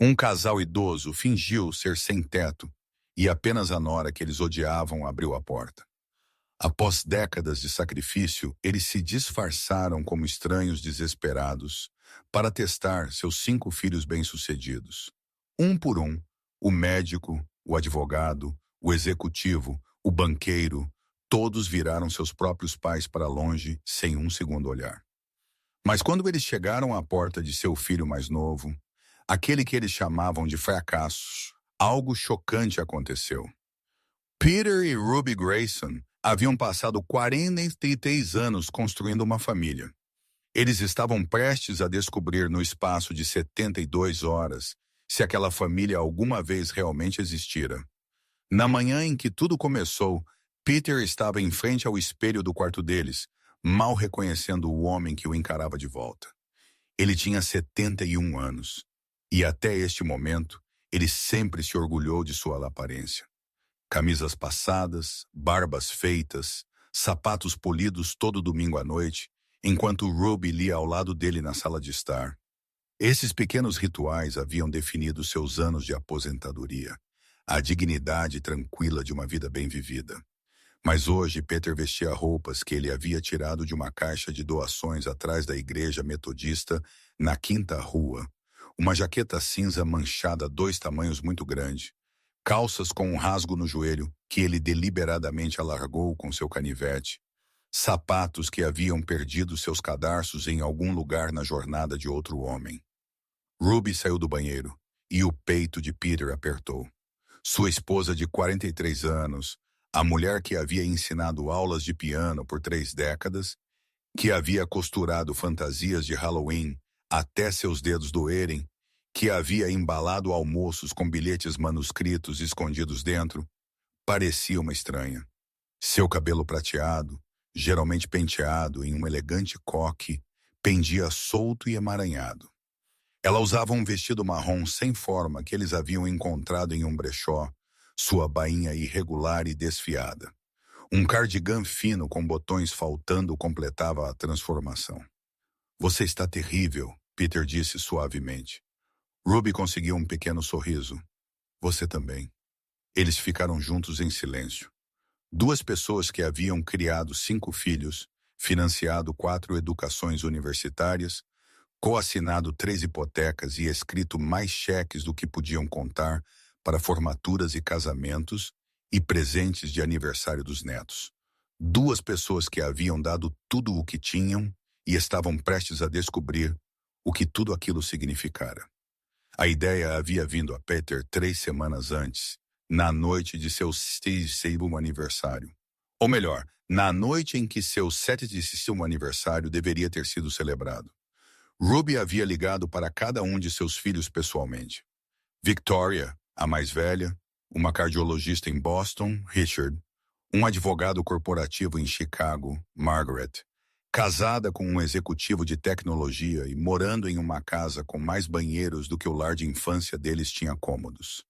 Um casal idoso fingiu ser sem teto e apenas a nora que eles odiavam abriu a porta. Após décadas de sacrifício, eles se disfarçaram como estranhos desesperados para testar seus 5 filhos bem-sucedidos. Um por um, o médico, o advogado, o executivo, o banqueiro, todos viraram seus próprios pais para longe sem um segundo olhar. Mas quando eles chegaram à porta de seu filho mais novo, aquele que eles chamavam de fracasso, algo chocante aconteceu. Peter e Ruby Grayson haviam passado 43 anos construindo uma família. Eles estavam prestes a descobrir no espaço de 72 horas se aquela família alguma vez realmente existira. Na manhã em que tudo começou, Peter estava em frente ao espelho do quarto deles, mal reconhecendo o homem que o encarava de volta. Ele tinha 71 anos, e até este momento, ele sempre se orgulhou de sua aparência. Camisas passadas, barbas feitas, sapatos polidos todo domingo à noite, enquanto Ruby lia ao lado dele na sala de estar. Esses pequenos rituais haviam definido seus anos de aposentadoria, a dignidade tranquila de uma vida bem vivida. Mas hoje Peter vestia roupas que ele havia tirado de uma caixa de doações atrás da igreja metodista na Quinta Rua. Uma jaqueta cinza manchada 2 tamanhos muito grande, calças com um rasgo no joelho que ele deliberadamente alargou com seu canivete, sapatos que haviam perdido seus cadarços em algum lugar na jornada de outro homem. Ruby saiu do banheiro e o peito de Peter apertou. Sua esposa de 43 anos, a mulher que havia ensinado aulas de piano por 3 décadas, que havia costurado fantasias de Halloween até seus dedos doerem, que havia embalado almoços com bilhetes manuscritos escondidos dentro, parecia uma estranha. Seu cabelo prateado, geralmente penteado em um elegante coque, pendia solto e emaranhado. Ela usava um vestido marrom sem forma que eles haviam encontrado em um brechó, sua bainha irregular e desfiada. Um cardigan fino com botões faltando completava a transformação. "Você está terrível", Peter disse suavemente. Ruby conseguiu um pequeno sorriso. "Você também." Eles ficaram juntos em silêncio. 2 pessoas que haviam criado 5 filhos, financiado 4 educações universitárias, coassinado 3 hipotecas e escrito mais cheques do que podiam contar para formaturas e casamentos e presentes de aniversário dos netos. 2 pessoas que haviam dado tudo o que tinham e estavam prestes a descobrir o que tudo aquilo significara. A ideia havia vindo a Peter 3 semanas antes, na noite de seu 6º aniversário. Ou melhor, na noite em que seu 7º aniversário deveria ter sido celebrado. Ruby havia ligado para cada um de seus filhos pessoalmente. Victoria, a mais velha, uma cardiologista em Boston, Richard, um advogado corporativo em Chicago, Margaret, casada com um executivo de tecnologia e morando em uma casa com mais banheiros do que o lar de infância deles tinha cômodos.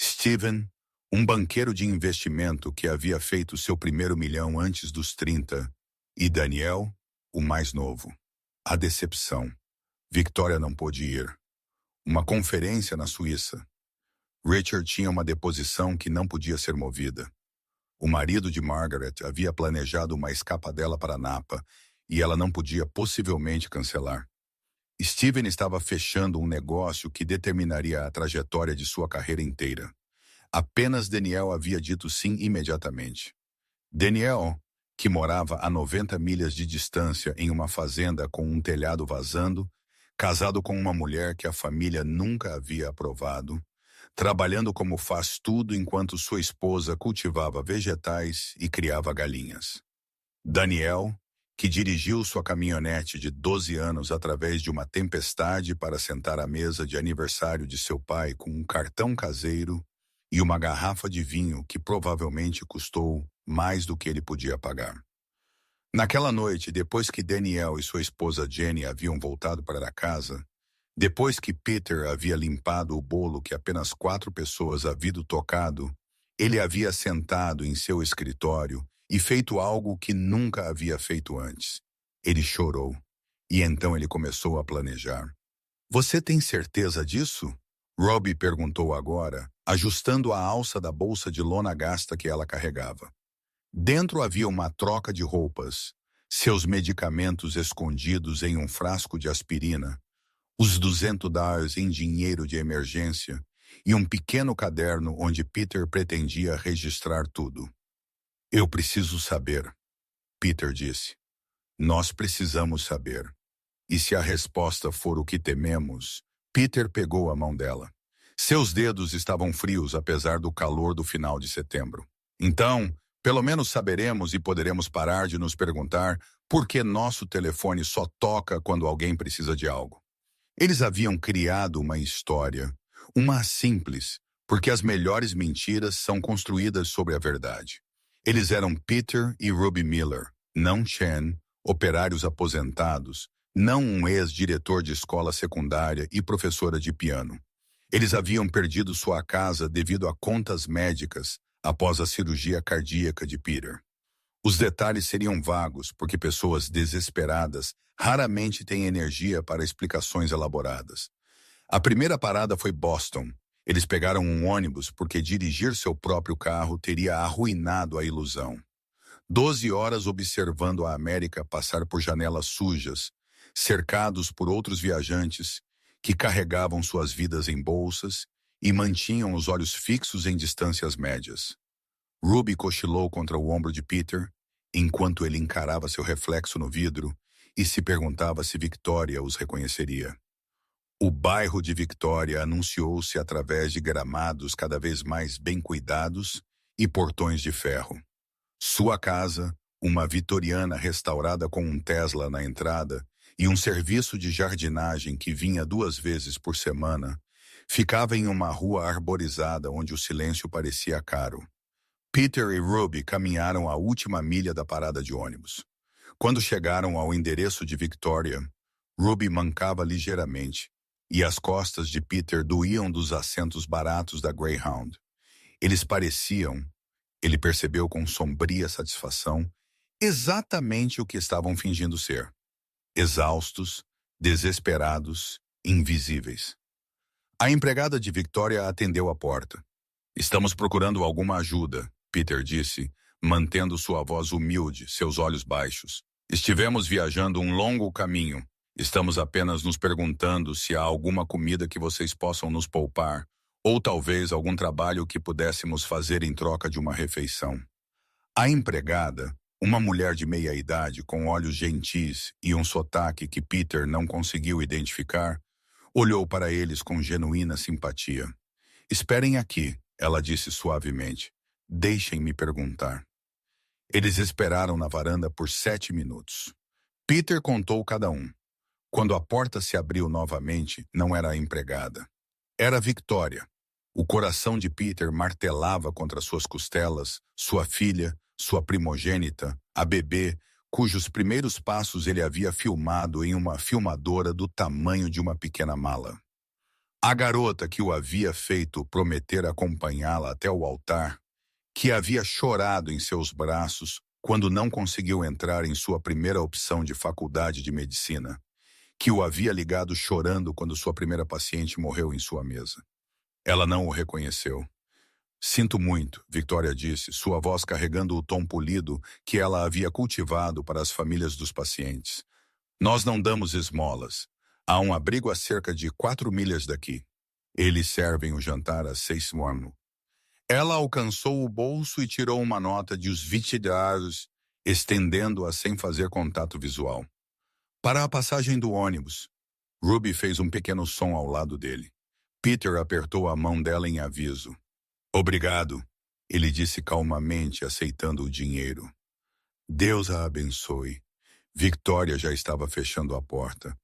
Steven, um banqueiro de investimento que havia feito seu primeiro milhão antes dos 30, e Daniel, o mais novo. A decepção. Victoria não pôde ir. Uma conferência na Suíça. Richard tinha uma deposição que não podia ser movida. O marido de Margaret havia planejado uma escapadela para Napa e ela não podia possivelmente cancelar. Steven estava fechando um negócio que determinaria a trajetória de sua carreira inteira. Apenas Daniel havia dito sim imediatamente. Daniel, que morava a 90 milhas de distância em uma fazenda com um telhado vazando, casado com uma mulher que a família nunca havia aprovado, trabalhando como faz tudo enquanto sua esposa cultivava vegetais e criava galinhas. Daniel, que dirigiu sua caminhonete de 12 anos através de uma tempestade para sentar à mesa de aniversário de seu pai com um cartão caseiro e uma garrafa de vinho que provavelmente custou mais do que ele podia pagar. Naquela noite, depois que Daniel e sua esposa Jenny haviam voltado para a casa, depois que Peter havia limpado o bolo que apenas 4 pessoas haviam tocado, ele havia sentado em seu escritório e feito algo que nunca havia feito antes. Ele chorou, e então ele começou a planejar. "Você tem certeza disso?" Robbie perguntou agora, ajustando a alça da bolsa de lona gasta que ela carregava. Dentro havia uma troca de roupas, seus medicamentos escondidos em um frasco de aspirina, os $200 em dinheiro de emergência e um pequeno caderno onde Peter pretendia registrar tudo. Eu preciso saber, Peter disse. Nós precisamos saber. E se a resposta for o que tememos, Peter pegou a mão dela. Seus dedos estavam frios apesar do calor do final de setembro. Então, pelo menos saberemos e poderemos parar de nos perguntar por que nosso telefone só toca quando alguém precisa de algo. Eles haviam criado uma história, uma simples, porque as melhores mentiras são construídas sobre a verdade. Eles eram Peter e Ruby Miller, não Chen, operários aposentados, não um ex-diretor de escola secundária e professora de piano. Eles haviam perdido sua casa devido a contas médicas após a cirurgia cardíaca de Peter. Os detalhes seriam vagos, porque pessoas desesperadas raramente têm energia para explicações elaboradas. A primeira parada foi Boston. Eles pegaram um ônibus porque dirigir seu próprio carro teria arruinado a ilusão. 12 horas observando a América passar por janelas sujas, cercados por outros viajantes que carregavam suas vidas em bolsas e mantinham os olhos fixos em distâncias médias. Ruby cochilou contra o ombro de Peter, enquanto ele encarava seu reflexo no vidro e se perguntava se Victoria os reconheceria. O bairro de Victoria anunciou-se através de gramados cada vez mais bem cuidados e portões de ferro. Sua casa, uma vitoriana restaurada com um Tesla na entrada e um serviço de jardinagem que vinha 2 vezes por semana, ficava em uma rua arborizada onde o silêncio parecia caro. Peter e Ruby caminharam a última milha da parada de ônibus. Quando chegaram ao endereço de Victoria, Ruby mancava ligeiramente, e as costas de Peter doíam dos assentos baratos da Greyhound. Eles pareciam, ele percebeu com sombria satisfação, exatamente o que estavam fingindo ser. Exaustos, desesperados, invisíveis. A empregada de Victoria atendeu a porta. Estamos procurando alguma ajuda, Peter disse, mantendo sua voz humilde, seus olhos baixos. Estivemos viajando um longo caminho. Estamos apenas nos perguntando se há alguma comida que vocês possam nos poupar, ou talvez algum trabalho que pudéssemos fazer em troca de uma refeição. A empregada, uma mulher de meia-idade com olhos gentis e um sotaque que Peter não conseguiu identificar, olhou para eles com genuína simpatia. Esperem aqui, ela disse suavemente. Deixem-me perguntar. Eles esperaram na varanda por 7 minutos. Peter contou cada um. Quando a porta se abriu novamente, não era a empregada. Era Victoria. O coração de Peter martelava contra suas costelas, sua filha, sua primogênita, a bebê, cujos primeiros passos ele havia filmado em uma filmadora do tamanho de uma pequena mala. A garota que o havia feito prometer acompanhá-la até o altar, que havia chorado em seus braços quando não conseguiu entrar em sua primeira opção de faculdade de medicina, que o havia ligado chorando quando sua primeira paciente morreu em sua mesa. Ela não o reconheceu. Sinto muito, Victoria disse, sua voz carregando o tom polido que ela havia cultivado para as famílias dos pacientes. Nós não damos esmolas. Há um abrigo a cerca de 4 milhas daqui. Eles servem o jantar às 6 horas. Ela alcançou o bolso e tirou uma nota de uns $20, estendendo-a sem fazer contato visual. Para a passagem do ônibus, Ruby fez um pequeno som ao lado dele. Peter apertou a mão dela em aviso. Obrigado, ele disse calmamente, aceitando o dinheiro. Deus a abençoe. Victoria já estava fechando a porta.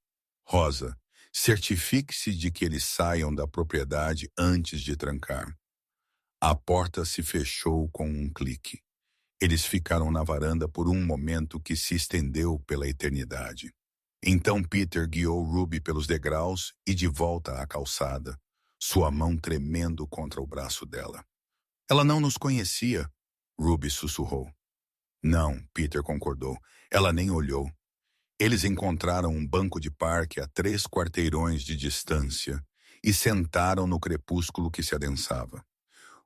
Rosa, certifique-se de que eles saiam da propriedade antes de trancar. A porta se fechou com um clique. Eles ficaram na varanda por um momento que se estendeu pela eternidade. Então Peter guiou Ruby pelos degraus e de volta à calçada, sua mão tremendo contra o braço dela. Ela não nos conhecia, Ruby sussurrou. Não, Peter concordou. Ela nem olhou. Eles encontraram um banco de parque a 3 quarteirões de distância e sentaram no crepúsculo que se adensava.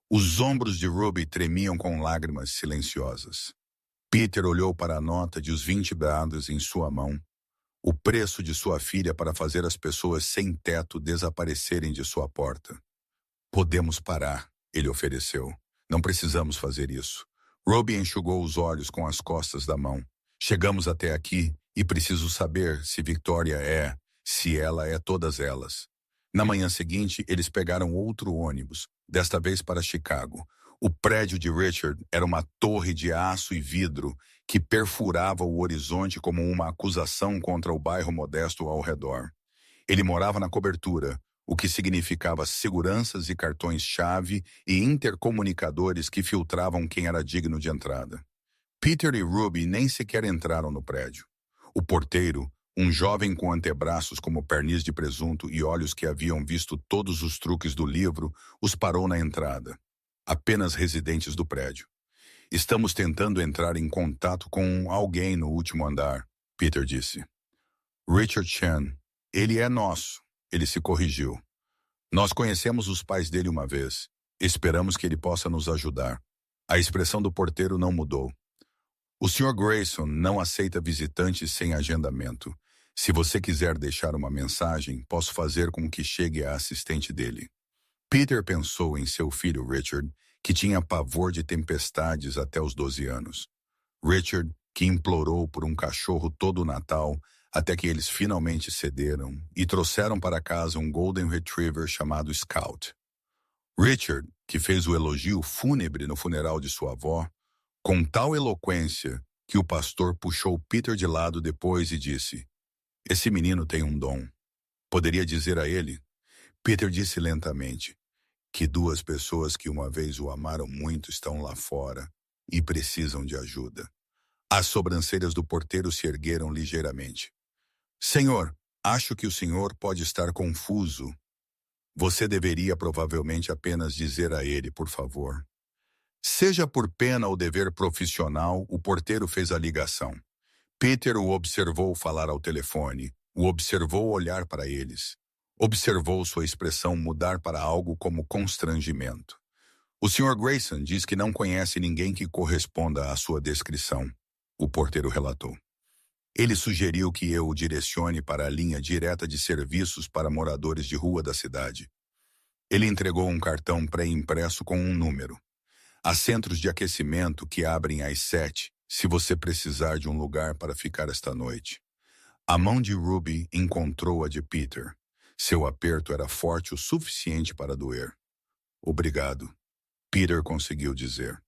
Os ombros de Ruby tremiam com lágrimas silenciosas. Peter olhou para a nota de os 20 brados em sua mão, o preço de sua filha para fazer as pessoas sem teto desaparecerem de sua porta. Podemos parar, ele ofereceu. Não precisamos fazer isso. Ruby enxugou os olhos com as costas da mão. Chegamos até aqui e preciso saber se ela é todas elas. Na manhã seguinte, eles pegaram outro ônibus, desta vez para Chicago. O prédio de Richard era uma torre de aço e vidro que perfurava o horizonte como uma acusação contra o bairro modesto ao redor. Ele morava na cobertura, o que significava seguranças e cartões-chave e intercomunicadores que filtravam quem era digno de entrada. Peter e Ruby nem sequer entraram no prédio. O porteiro, um jovem com antebraços como pernis de presunto e olhos que haviam visto todos os truques do livro, os parou na entrada. Apenas residentes do prédio. Estamos tentando entrar em contato com alguém no último andar, Peter disse. Richard Chen. Ele é nosso. Ele se corrigiu. Nós conhecemos os pais dele uma vez. Esperamos que ele possa nos ajudar. A expressão do porteiro não mudou. O Sr. Grayson não aceita visitantes sem agendamento. Se você quiser deixar uma mensagem, posso fazer com que chegue a assistente dele. Peter pensou em seu filho Richard, que tinha pavor de tempestades até os 12 anos. Richard, que implorou por um cachorro todo o Natal, até que eles finalmente cederam e trouxeram para casa um Golden Retriever chamado Scout. Richard, que fez o elogio fúnebre no funeral de sua avó, com tal eloquência que o pastor puxou Peter de lado depois e disse: "Esse menino tem um dom. Poderia dizer a ele?" Peter disse lentamente que 2 pessoas que uma vez o amaram muito estão lá fora e precisam de ajuda. As sobrancelhas do porteiro se ergueram ligeiramente. "Senhor, acho que o senhor pode estar confuso. Você deveria provavelmente apenas dizer a ele, por favor." Seja por pena ou dever profissional, o porteiro fez a ligação. Peter o observou falar ao telefone, o observou olhar para eles. Observou sua expressão mudar para algo como constrangimento. "O Sr. Grayson diz que não conhece ninguém que corresponda à sua descrição", o porteiro relatou. "Ele sugeriu que eu o direcione para a linha direta de serviços para moradores de rua da cidade." Ele entregou um cartão pré-impresso com um número. "Há centros de aquecimento que abrem às 7, se você precisar de um lugar para ficar esta noite." A mão de Ruby encontrou a de Peter. Seu aperto era forte o suficiente para doer. "Obrigado", Peter conseguiu dizer.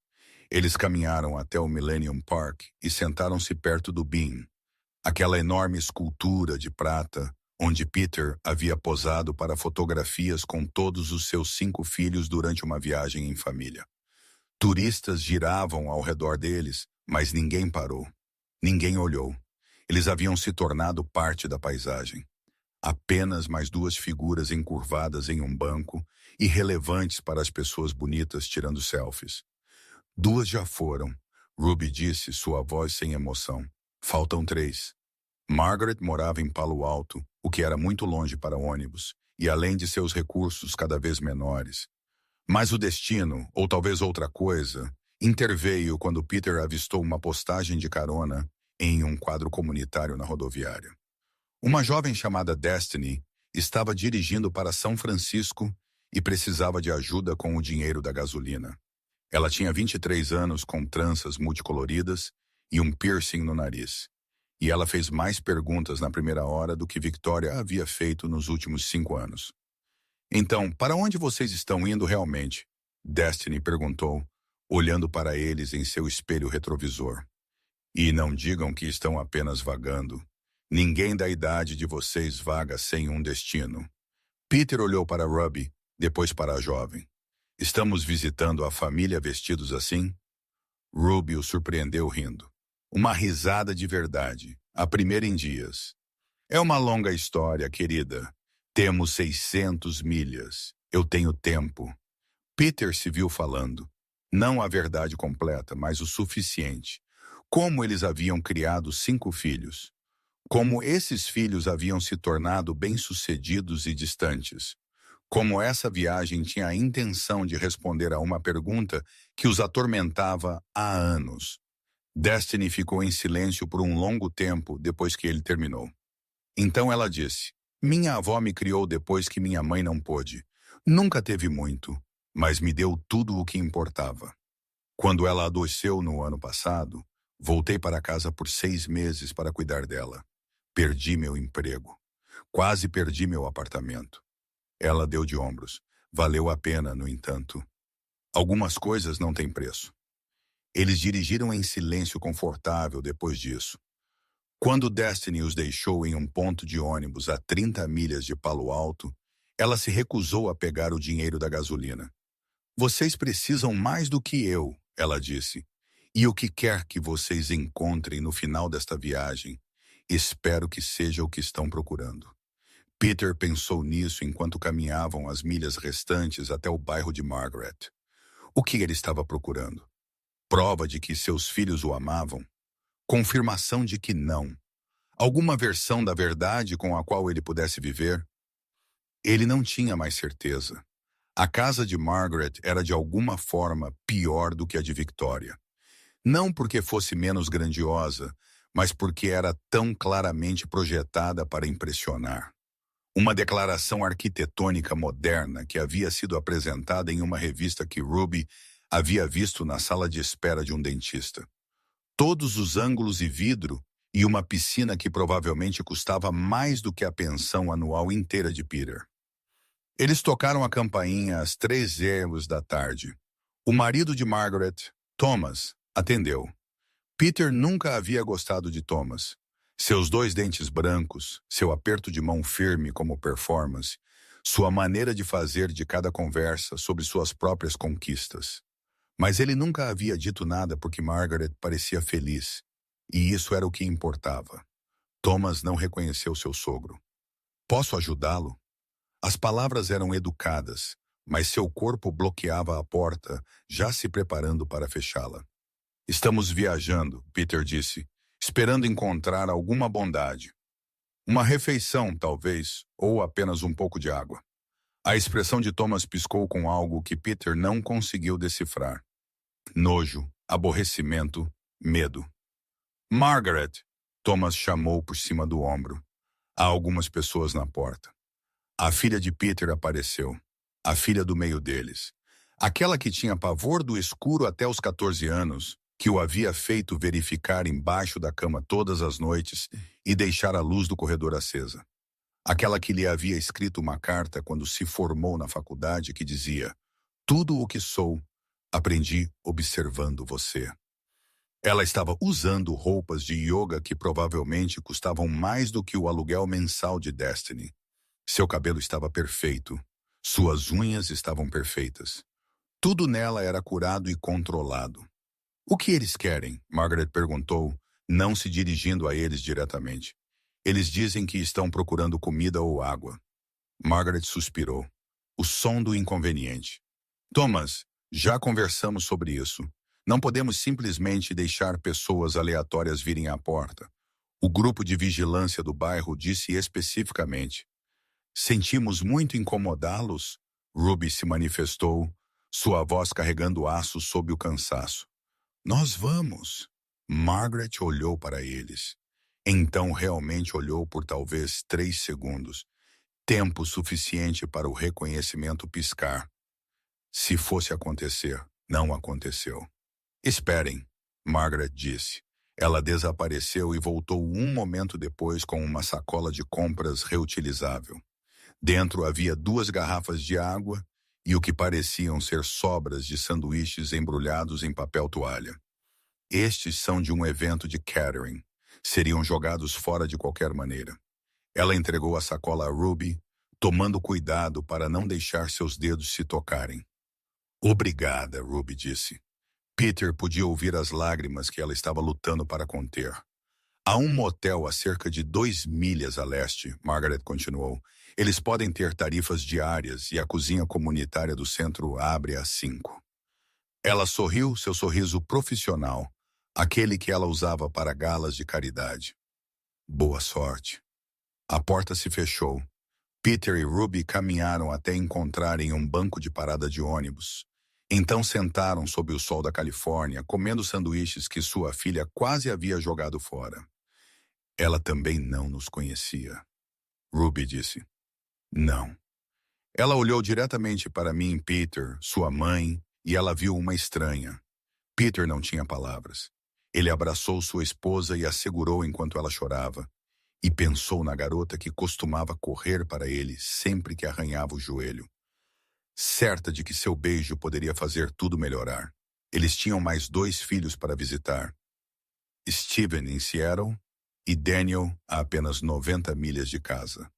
Eles caminharam até o Millennium Park e sentaram-se perto do Bean, aquela enorme escultura de prata onde Peter havia posado para fotografias com todos os seus 5 filhos durante uma viagem em família. Turistas giravam ao redor deles, mas ninguém parou. Ninguém olhou. Eles haviam se tornado parte da paisagem. Apenas mais 2 figuras encurvadas em um banco, irrelevantes para as pessoas bonitas tirando selfies. "2 já foram", Ruby disse, sua voz sem emoção. "Faltam 3. Margaret morava em Palo Alto, o que era muito longe para ônibus, e além de seus recursos cada vez menores. Mas o destino, ou talvez outra coisa, interveio quando Peter avistou uma postagem de carona em um quadro comunitário na rodoviária. Uma jovem chamada Destiny estava dirigindo para São Francisco e precisava de ajuda com o dinheiro da gasolina. Ela tinha 23 anos com tranças multicoloridas e um piercing no nariz. E ela fez mais perguntas na primeira hora do que Victoria havia feito nos últimos 5 anos. "Então, para onde vocês estão indo realmente?" Destiny perguntou, olhando para eles em seu espelho retrovisor. "E não digam que estão apenas vagando. Ninguém da idade de vocês vaga sem um destino." Peter olhou para Ruby, depois para a jovem. "Estamos visitando a família vestidos assim?" Ruby o surpreendeu rindo. Uma risada de verdade, a primeira em dias. "É uma longa história, querida. Temos 600 milhas. Eu tenho tempo." Peter se viu falando. Não a verdade completa, mas o suficiente. Como eles haviam criado 5 filhos. Como esses filhos haviam se tornado bem-sucedidos e distantes. Como essa viagem tinha a intenção de responder a uma pergunta que os atormentava há anos. Destiny ficou em silêncio por um longo tempo depois que ele terminou. Então ela disse: Minha avó me criou depois que minha mãe não pôde. Nunca teve muito, mas me deu tudo o que importava. Quando ela adoeceu no ano passado, voltei para casa por 6 meses para cuidar dela. Perdi meu emprego. Quase perdi meu apartamento. Ela deu de ombros. Valeu a pena, no entanto. Algumas coisas não têm preço. Eles dirigiram em silêncio confortável depois disso. Quando Destiny os deixou em um ponto de ônibus a 30 milhas de Palo Alto, ela se recusou a pegar o dinheiro da gasolina. Vocês precisam mais do que eu, ela disse. E o que quer que vocês encontrem no final desta viagem, espero que seja o que estão procurando. Peter pensou nisso enquanto caminhavam as milhas restantes até o bairro de Margaret. O que ele estava procurando? Prova de que seus filhos o amavam? Confirmação de que não. Alguma versão da verdade com a qual ele pudesse viver? Ele não tinha mais certeza. A casa de Margaret era de alguma forma pior do que a de Victoria. Não porque fosse menos grandiosa, mas porque era tão claramente projetada para impressionar. Uma declaração arquitetônica moderna que havia sido apresentada em uma revista que Ruby havia visto na sala de espera de um dentista. Todos os ângulos e vidro e uma piscina que provavelmente custava mais do que a pensão anual inteira de Peter. Eles tocaram a campainha às 3h da tarde. O marido de Margaret, Thomas, atendeu. Peter nunca havia gostado de Thomas. Seus 2 dentes brancos, seu aperto de mão firme como performance, sua maneira de fazer de cada conversa sobre suas próprias conquistas. Mas ele nunca havia dito nada porque Margaret parecia feliz, e isso era o que importava. Thomas não reconheceu seu sogro. Posso ajudá-lo? As palavras eram educadas, mas seu corpo bloqueava a porta, já se preparando para fechá-la. Estamos viajando, Peter disse, esperando encontrar alguma bondade. Uma refeição, talvez, ou apenas um pouco de água. A expressão de Thomas piscou com algo que Peter não conseguiu decifrar. Nojo, aborrecimento, medo. Margaret, Thomas chamou por cima do ombro. Há algumas pessoas na porta. A filha de Peter apareceu, a filha do meio deles. Aquela que tinha pavor do escuro até os 14 anos, que o havia feito verificar embaixo da cama todas as noites e deixar a luz do corredor acesa. Aquela que lhe havia escrito uma carta quando se formou na faculdade que dizia: Tudo o que sou, aprendi observando você. Ela estava usando roupas de yoga que provavelmente custavam mais do que o aluguel mensal de Destiny. Seu cabelo estava perfeito. Suas unhas estavam perfeitas. Tudo nela era curado e controlado. O que eles querem? Margaret perguntou, não se dirigindo a eles diretamente. Eles dizem que estão procurando comida ou água. Margaret suspirou. O som do inconveniente. Thomas, já conversamos sobre isso. Não podemos simplesmente deixar pessoas aleatórias virem à porta. O grupo de vigilância do bairro disse especificamente. Sentimos muito incomodá-los? Ruby se manifestou, sua voz carregando aço sob o cansaço. Nós vamos. Margaret olhou para eles. Então realmente olhou por talvez 3 segundos. Tempo suficiente para o reconhecimento piscar. Se fosse acontecer, não aconteceu. Esperem, Margaret disse. Ela desapareceu e voltou um momento depois com uma sacola de compras reutilizável. Dentro havia 2 garrafas de água e o que pareciam ser sobras de sanduíches embrulhados em papel toalha. Estes são de um evento de catering. Seriam jogados fora de qualquer maneira. Ela entregou a sacola a Ruby, tomando cuidado para não deixar seus dedos se tocarem. Obrigada, Ruby disse. Peter podia ouvir as lágrimas que ela estava lutando para conter. Há um motel a cerca de 2 milhas a leste, Margaret continuou. Eles podem ter tarifas diárias e a cozinha comunitária do centro abre às 5. Ela sorriu, seu sorriso profissional, aquele que ela usava para galas de caridade. Boa sorte. A porta se fechou. Peter e Ruby caminharam até encontrarem um banco de parada de ônibus. Então sentaram sob o sol da Califórnia, comendo sanduíches que sua filha quase havia jogado fora. Ela também não nos conhecia. Ruby disse. Não. Ela olhou diretamente para mim, Peter, sua mãe, e ela viu uma estranha. Peter não tinha palavras. Ele abraçou sua esposa e a segurou enquanto ela chorava, e pensou na garota que costumava correr para ele sempre que arranhava o joelho. Certa de que seu beijo poderia fazer tudo melhorar. Eles tinham mais 2 filhos para visitar. Steven em Seattle e Daniel a apenas 90 milhas de casa.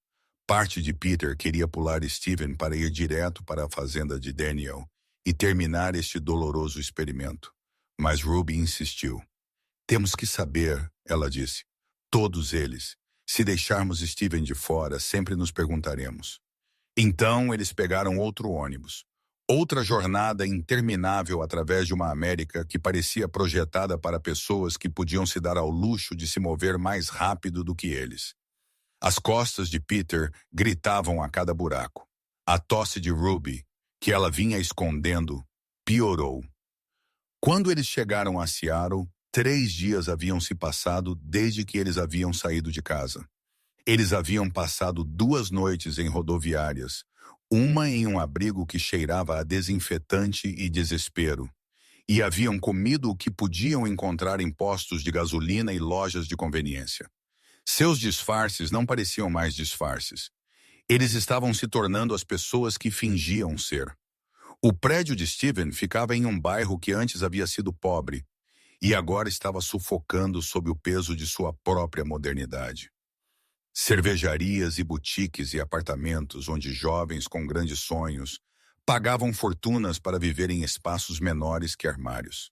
Parte de Peter queria pular Steven para ir direto para a fazenda de Daniel e terminar este doloroso experimento. Mas Ruby insistiu. Temos que saber, ela disse. Todos eles. Se deixarmos Steven de fora, sempre nos perguntaremos. Então eles pegaram outro ônibus. Outra jornada interminável através de uma América que parecia projetada para pessoas que podiam se dar ao luxo de se mover mais rápido do que eles. As costas de Peter gritavam a cada buraco. A tosse de Ruby, que ela vinha escondendo, piorou. Quando eles chegaram a Seattle, 3 dias haviam se passado desde que eles haviam saído de casa. Eles haviam passado 2 noites em rodoviárias, uma em um abrigo que cheirava a desinfetante e desespero, e haviam comido o que podiam encontrar em postos de gasolina e lojas de conveniência. Seus disfarces não pareciam mais disfarces. Eles estavam se tornando as pessoas que fingiam ser. O prédio de Steven ficava em um bairro que antes havia sido pobre, e agora estava sufocando sob o peso de sua própria modernidade. Cervejarias e boutiques e apartamentos onde jovens com grandes sonhos pagavam fortunas para viver em espaços menores que armários.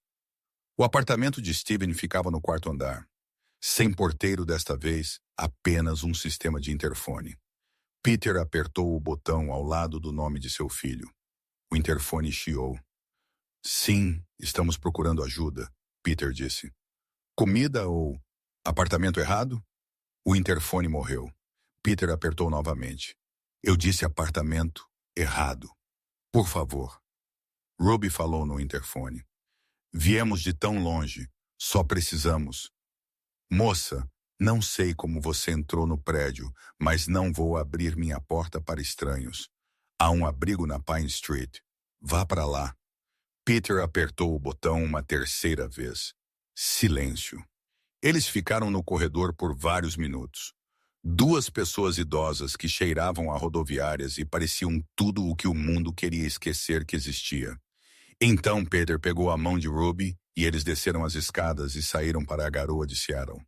O apartamento de Steven ficava no 4º andar. Sem porteiro desta vez, apenas um sistema de interfone. Peter apertou o botão ao lado do nome de seu filho. O interfone chiou. Sim, estamos procurando ajuda, Peter disse. Comida ou apartamento errado? O interfone morreu. Peter apertou novamente. Eu disse apartamento errado. Por favor. Ruby falou no interfone. Viemos de tão longe. Só precisamos. Moça, não sei como você entrou no prédio, mas não vou abrir minha porta para estranhos. Há um abrigo na Pine Street. Vá para lá. Peter apertou o botão uma 3ª vez. Silêncio. Eles ficaram no corredor por vários minutos. 2 pessoas idosas que cheiravam a rodoviárias e pareciam tudo o que o mundo queria esquecer que existia. Então Peter pegou a mão de Ruby e eles desceram as escadas e saíram para a garoa de Seattle.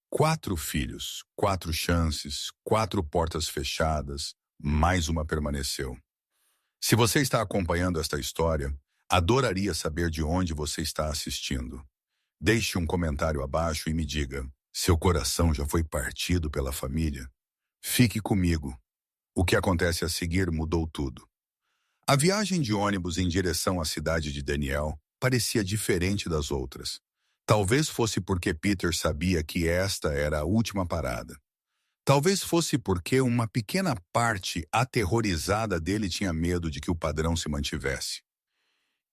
4 filhos, 4 chances, 4 portas fechadas, mais uma permaneceu. Se você está acompanhando esta história, adoraria saber de onde você está assistindo. Deixe um comentário abaixo e me diga, seu coração já foi partido pela família? Fique comigo. O que acontece a seguir mudou tudo. A viagem de ônibus em direção à cidade de Daniel parecia diferente das outras. Talvez fosse porque Peter sabia que esta era a última parada. Talvez fosse porque uma pequena parte aterrorizada dele tinha medo de que o padrão se mantivesse.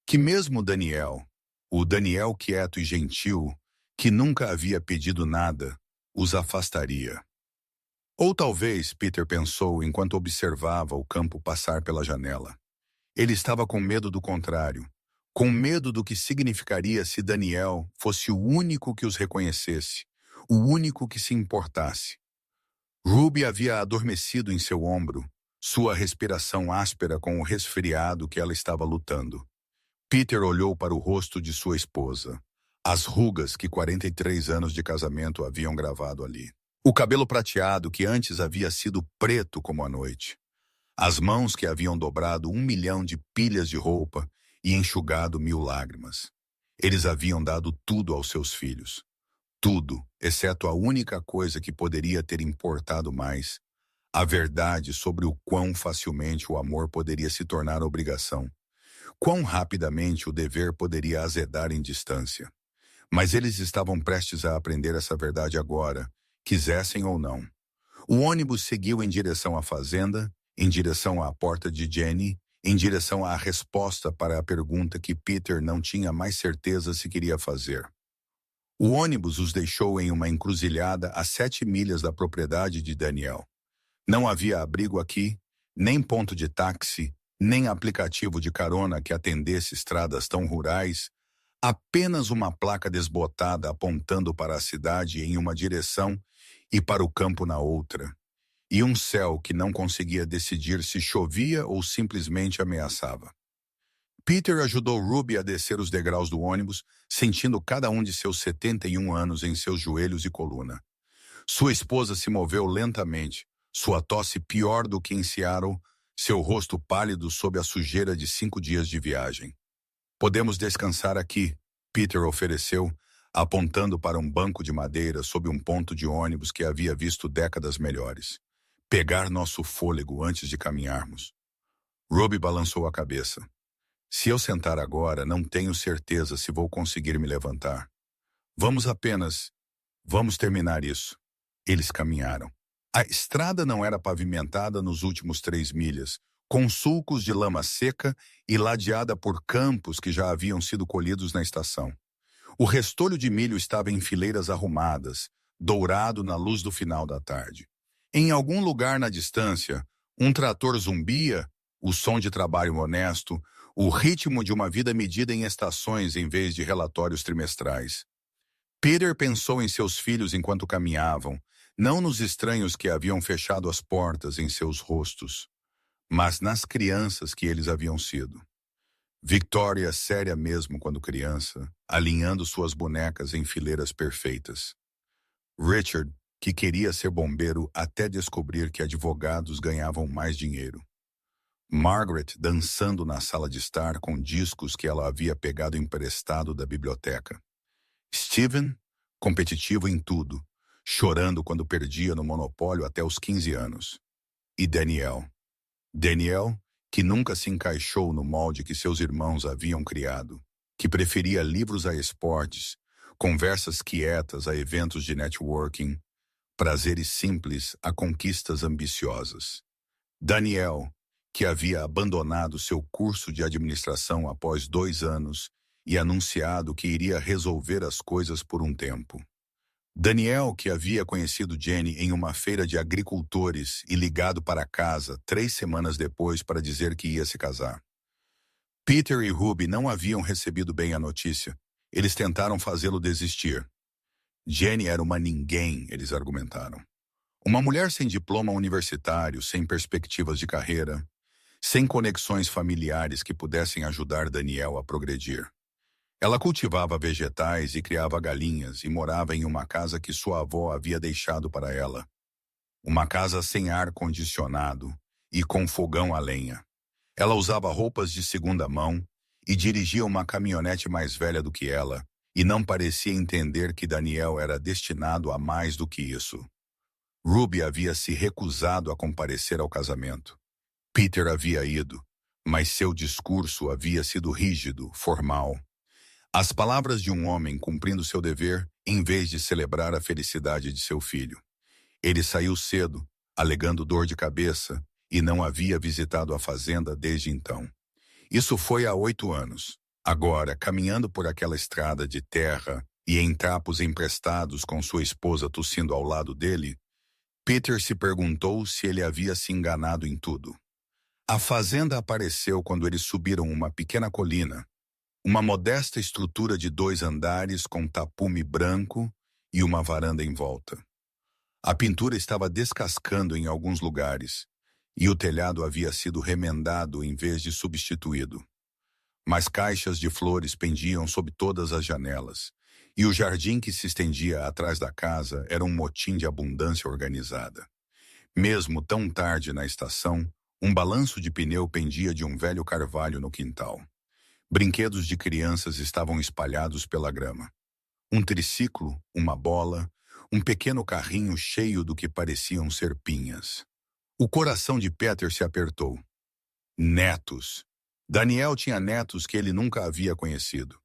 Que mesmo Daniel, o Daniel quieto e gentil, que nunca havia pedido nada, os afastaria. Ou talvez, Peter pensou enquanto observava o campo passar pela janela. Ele estava com medo do contrário, com medo do que significaria se Daniel fosse o único que os reconhecesse, o único que se importasse. Ruby havia adormecido em seu ombro, sua respiração áspera com o resfriado que ela estava lutando. Peter olhou para o rosto de sua esposa, as rugas que 43 anos de casamento haviam gravado ali. O cabelo prateado que antes havia sido preto como a noite. As mãos que haviam dobrado 1 milhão de pilhas de roupa e enxugado 1000 lágrimas. Eles haviam dado tudo aos seus filhos. Tudo, exceto a única coisa que poderia ter importado mais, a verdade sobre o quão facilmente o amor poderia se tornar obrigação. Quão rapidamente o dever poderia azedar em distância. Mas eles estavam prestes a aprender essa verdade agora, quisessem ou não. O ônibus seguiu em direção à fazenda em direção à porta de Jenny, em direção à resposta para a pergunta que Peter não tinha mais certeza se queria fazer. O ônibus os deixou em uma encruzilhada a 7 milhas da propriedade de Daniel. Não havia abrigo aqui, nem ponto de táxi, nem aplicativo de carona que atendesse estradas tão rurais, apenas uma placa desbotada apontando para a cidade em uma direção e para o campo na outra, e um céu que não conseguia decidir se chovia ou simplesmente ameaçava. Peter ajudou Ruby a descer os degraus do ônibus, sentindo cada um de seus 71 anos em seus joelhos e coluna. Sua esposa se moveu lentamente, sua tosse pior do que em Seattle, seu rosto pálido sob a sujeira de 5 dias de viagem. Podemos descansar aqui, Peter ofereceu, apontando para um banco de madeira sob um ponto de ônibus que havia visto décadas melhores. Pegar nosso fôlego antes de caminharmos. Ruby balançou a cabeça. Se eu sentar agora, não tenho certeza se vou conseguir me levantar. Vamos terminar isso. Eles caminharam. A estrada não era pavimentada nos últimos 3 milhas, com sulcos de lama seca e ladeada por campos que já haviam sido colhidos na estação. O restolho de milho estava em fileiras arrumadas, dourado na luz do final da tarde. Em algum lugar na distância, um trator zumbia, o som de trabalho honesto, o ritmo de uma vida medida em estações em vez de relatórios trimestrais. Peter pensou em seus filhos enquanto caminhavam, não nos estranhos que haviam fechado as portas em seus rostos, mas nas crianças que eles haviam sido. Victoria séria mesmo quando criança, alinhando suas bonecas em fileiras perfeitas. Richard, que queria ser bombeiro até descobrir que advogados ganhavam mais dinheiro. Margaret dançando na sala de estar com discos que ela havia pegado emprestado da biblioteca. Steven, competitivo em tudo, chorando quando perdia no monopólio até os 15 anos. E Daniel, que nunca se encaixou no molde que seus irmãos haviam criado, que preferia livros a esportes, conversas quietas a eventos de networking, prazeres simples a conquistas ambiciosas. Daniel, que havia abandonado seu curso de administração após 2 anos e anunciado que iria resolver as coisas por um tempo. Daniel, que havia conhecido Jenny em uma feira de agricultores e ligado para casa 3 semanas depois para dizer que ia se casar. Peter e Ruby não haviam recebido bem a notícia. Eles tentaram fazê-lo desistir. Jenny era uma ninguém, eles argumentaram. Uma mulher sem diploma universitário, sem perspectivas de carreira, sem conexões familiares que pudessem ajudar Daniel a progredir. Ela cultivava vegetais e criava galinhas e morava em uma casa que sua avó havia deixado para ela. Uma casa sem ar-condicionado e com fogão a lenha. Ela usava roupas de segunda mão e dirigia uma caminhonete mais velha do que ela, e não parecia entender que Daniel era destinado a mais do que isso. Ruby havia se recusado a comparecer ao casamento. Peter havia ido, mas seu discurso havia sido rígido, formal. As palavras de um homem cumprindo seu dever em vez de celebrar a felicidade de seu filho. Ele saiu cedo, alegando dor de cabeça, e não havia visitado a fazenda desde então. Isso foi há 8 anos. Agora, caminhando por aquela estrada de terra e em trapos emprestados com sua esposa tossindo ao lado dele, Peter se perguntou se ele havia se enganado em tudo. A fazenda apareceu quando eles subiram uma pequena colina, uma modesta estrutura de 2 andares com tapume branco e uma varanda em volta. A pintura estava descascando em alguns lugares, e o telhado havia sido remendado em vez de substituído. Mas caixas de flores pendiam sob todas as janelas, e o jardim que se estendia atrás da casa era um motim de abundância organizada. Mesmo tão tarde na estação, um balanço de pneu pendia de um velho carvalho no quintal. Brinquedos de crianças estavam espalhados pela grama. Um triciclo, uma bola, um pequeno carrinho cheio do que pareciam ser pinhas. O coração de Peter se apertou. Netos. Daniel tinha netos que ele nunca havia conhecido.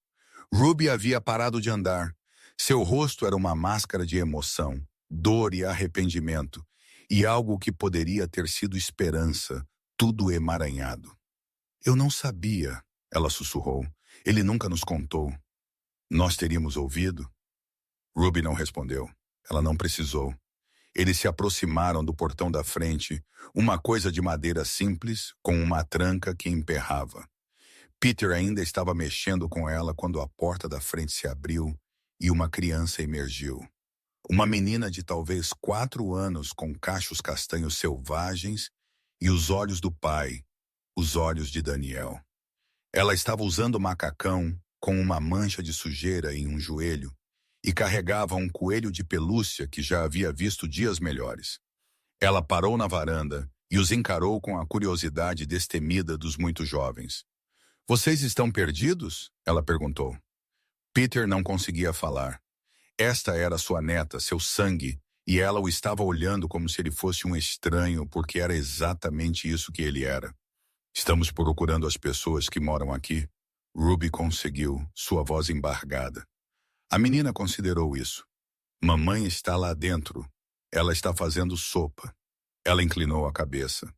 Ruby havia parado de andar. Seu rosto era uma máscara de emoção, dor e arrependimento, e algo que poderia ter sido esperança, tudo emaranhado. Eu não sabia, ela sussurrou. Ele nunca nos contou. Nós teríamos ouvido? Ruby não respondeu. Ela não precisou. Eles se aproximaram do portão da frente, uma coisa de madeira simples, com uma tranca que emperrava. Peter ainda estava mexendo com ela quando a porta da frente se abriu e uma criança emergiu. Uma menina de talvez 4 anos com cachos castanhos selvagens e os olhos do pai, os olhos de Daniel. Ela estava usando macacão com uma mancha de sujeira em um joelho e carregava um coelho de pelúcia que já havia visto dias melhores. Ela parou na varanda e os encarou com a curiosidade destemida dos muito jovens. "Vocês estão perdidos?" ela perguntou. Peter não conseguia falar. Esta era sua neta, seu sangue, e ela o estava olhando como se ele fosse um estranho, porque era exatamente isso que ele era. "Estamos procurando as pessoas que moram aqui." Ruby conseguiu, sua voz embargada. A menina considerou isso. "Mamãe está lá dentro. Ela está fazendo sopa." Ela inclinou a cabeça.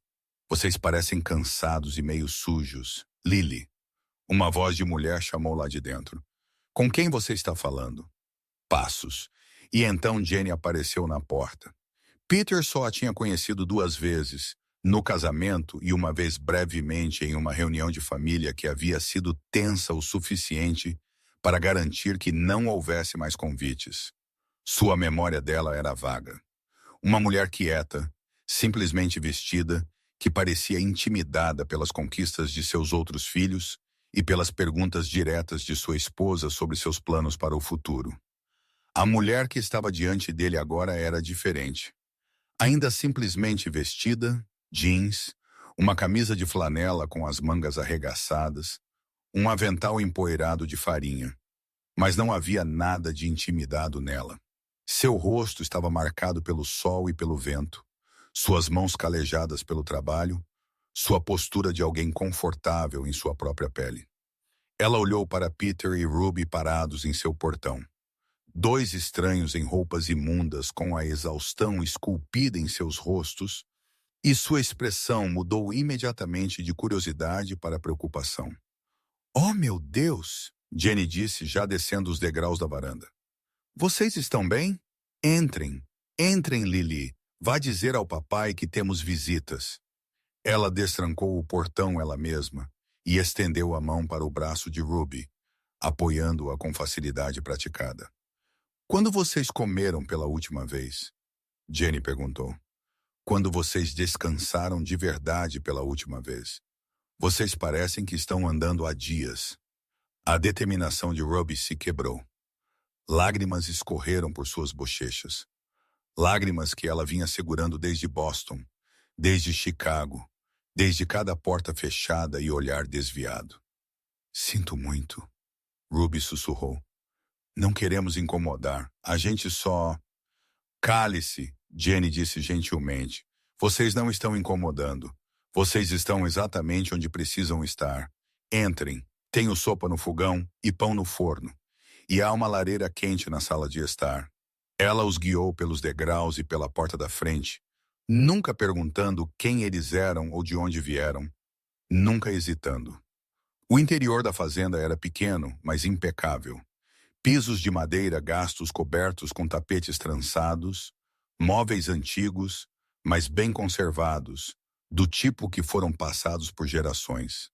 "Vocês parecem cansados e meio sujos. Lily." Uma voz de mulher chamou lá de dentro. "Com quem você está falando?" Passos. E então Jenny apareceu na porta. Peter só a tinha conhecido 2 vezes, no casamento e uma vez brevemente em uma reunião de família que havia sido tensa o suficiente para garantir que não houvesse mais convites. Sua memória dela era vaga. Uma mulher quieta, simplesmente vestida, que parecia intimidada pelas conquistas de seus outros filhos e pelas perguntas diretas de sua esposa sobre seus planos para o futuro. A mulher que estava diante dele agora era diferente. Ainda simplesmente vestida, jeans, uma camisa de flanela com as mangas arregaçadas, um avental empoeirado de farinha. Mas não havia nada de intimidado nela. Seu rosto estava marcado pelo sol e pelo vento, suas mãos calejadas pelo trabalho, sua postura de alguém confortável em sua própria pele. Ela olhou para Peter e Ruby parados em seu portão. 2 estranhos em roupas imundas com a exaustão esculpida em seus rostos, e sua expressão mudou imediatamente de curiosidade para preocupação. "Oh, meu Deus!" Jenny disse, já descendo os degraus da varanda. "Vocês estão bem? Entrem, entrem, Lily. Vá dizer ao papai que temos visitas." Ela destrancou o portão ela mesma e estendeu a mão para o braço de Ruby, apoiando-a com facilidade praticada. "Quando vocês comeram pela última vez?" Jenny perguntou. "Quando vocês descansaram de verdade pela última vez? Vocês parecem que estão andando há dias." A determinação de Ruby se quebrou. Lágrimas escorreram por suas bochechas. Lágrimas que ela vinha segurando desde Boston, desde Chicago, desde cada porta fechada e olhar desviado. "Sinto muito," Ruby sussurrou. "Não queremos incomodar. A gente só..." "Cale-se," Jenny disse gentilmente. "Vocês não estão incomodando. Vocês estão exatamente onde precisam estar. Entrem. Tenho sopa no fogão e pão no forno. E há uma lareira quente na sala de estar." Ela os guiou pelos degraus e pela porta da frente, nunca perguntando quem eles eram ou de onde vieram, nunca hesitando. O interior da fazenda era pequeno, mas impecável. Pisos de madeira gastos cobertos com tapetes trançados, móveis antigos, mas bem conservados, do tipo que foram passados por gerações.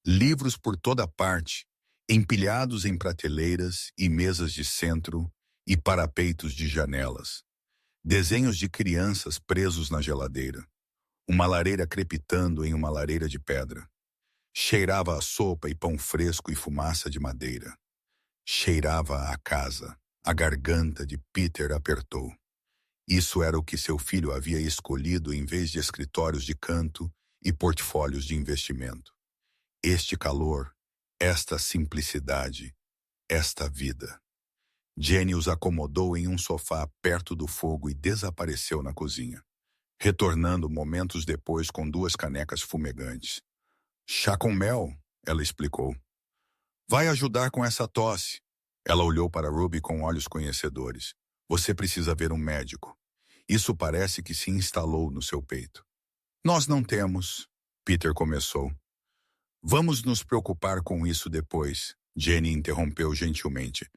Livros por toda parte, empilhados em prateleiras e mesas de centro e parapeitos de janelas. Desenhos de crianças presos na geladeira. Uma lareira crepitando em uma lareira de pedra. Cheirava a sopa e pão fresco e fumaça de madeira. Cheirava a casa. A garganta de Peter apertou. Isso era o que seu filho havia escolhido em vez de escritórios de canto e portfólios de investimento. Este calor, esta simplicidade, esta vida. Jenny os acomodou em um sofá perto do fogo e desapareceu na cozinha, retornando momentos depois com 2 canecas fumegantes. "Chá com mel," ela explicou. "Vai ajudar com essa tosse." Ela olhou para Ruby com olhos conhecedores. "Você precisa ver um médico." Isso parece que se instalou no seu peito. Nós não temos, Peter começou. Vamos nos preocupar com isso depois, Jenny interrompeu gentilmente.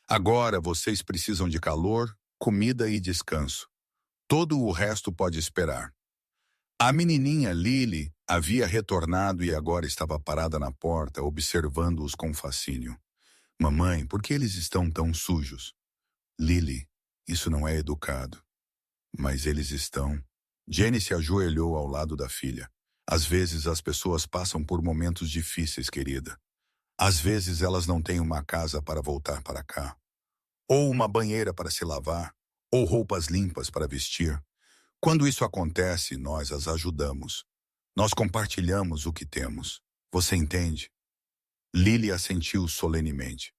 Agora vocês precisam de calor, comida e descanso. Todo o resto pode esperar. A menininha Lily havia retornado e agora estava parada na porta, observando-os com fascínio. Mamãe, por que eles estão tão sujos? Lily, isso não é educado. Mas eles estão. Jenny se ajoelhou ao lado da filha. Às vezes as pessoas passam por momentos difíceis, querida. Às vezes elas não têm uma casa para voltar para cá. Ou uma banheira para se lavar. Ou roupas limpas para vestir. Quando isso acontece, nós as ajudamos. Nós compartilhamos o que temos. Você entende? Lily assentiu solenemente.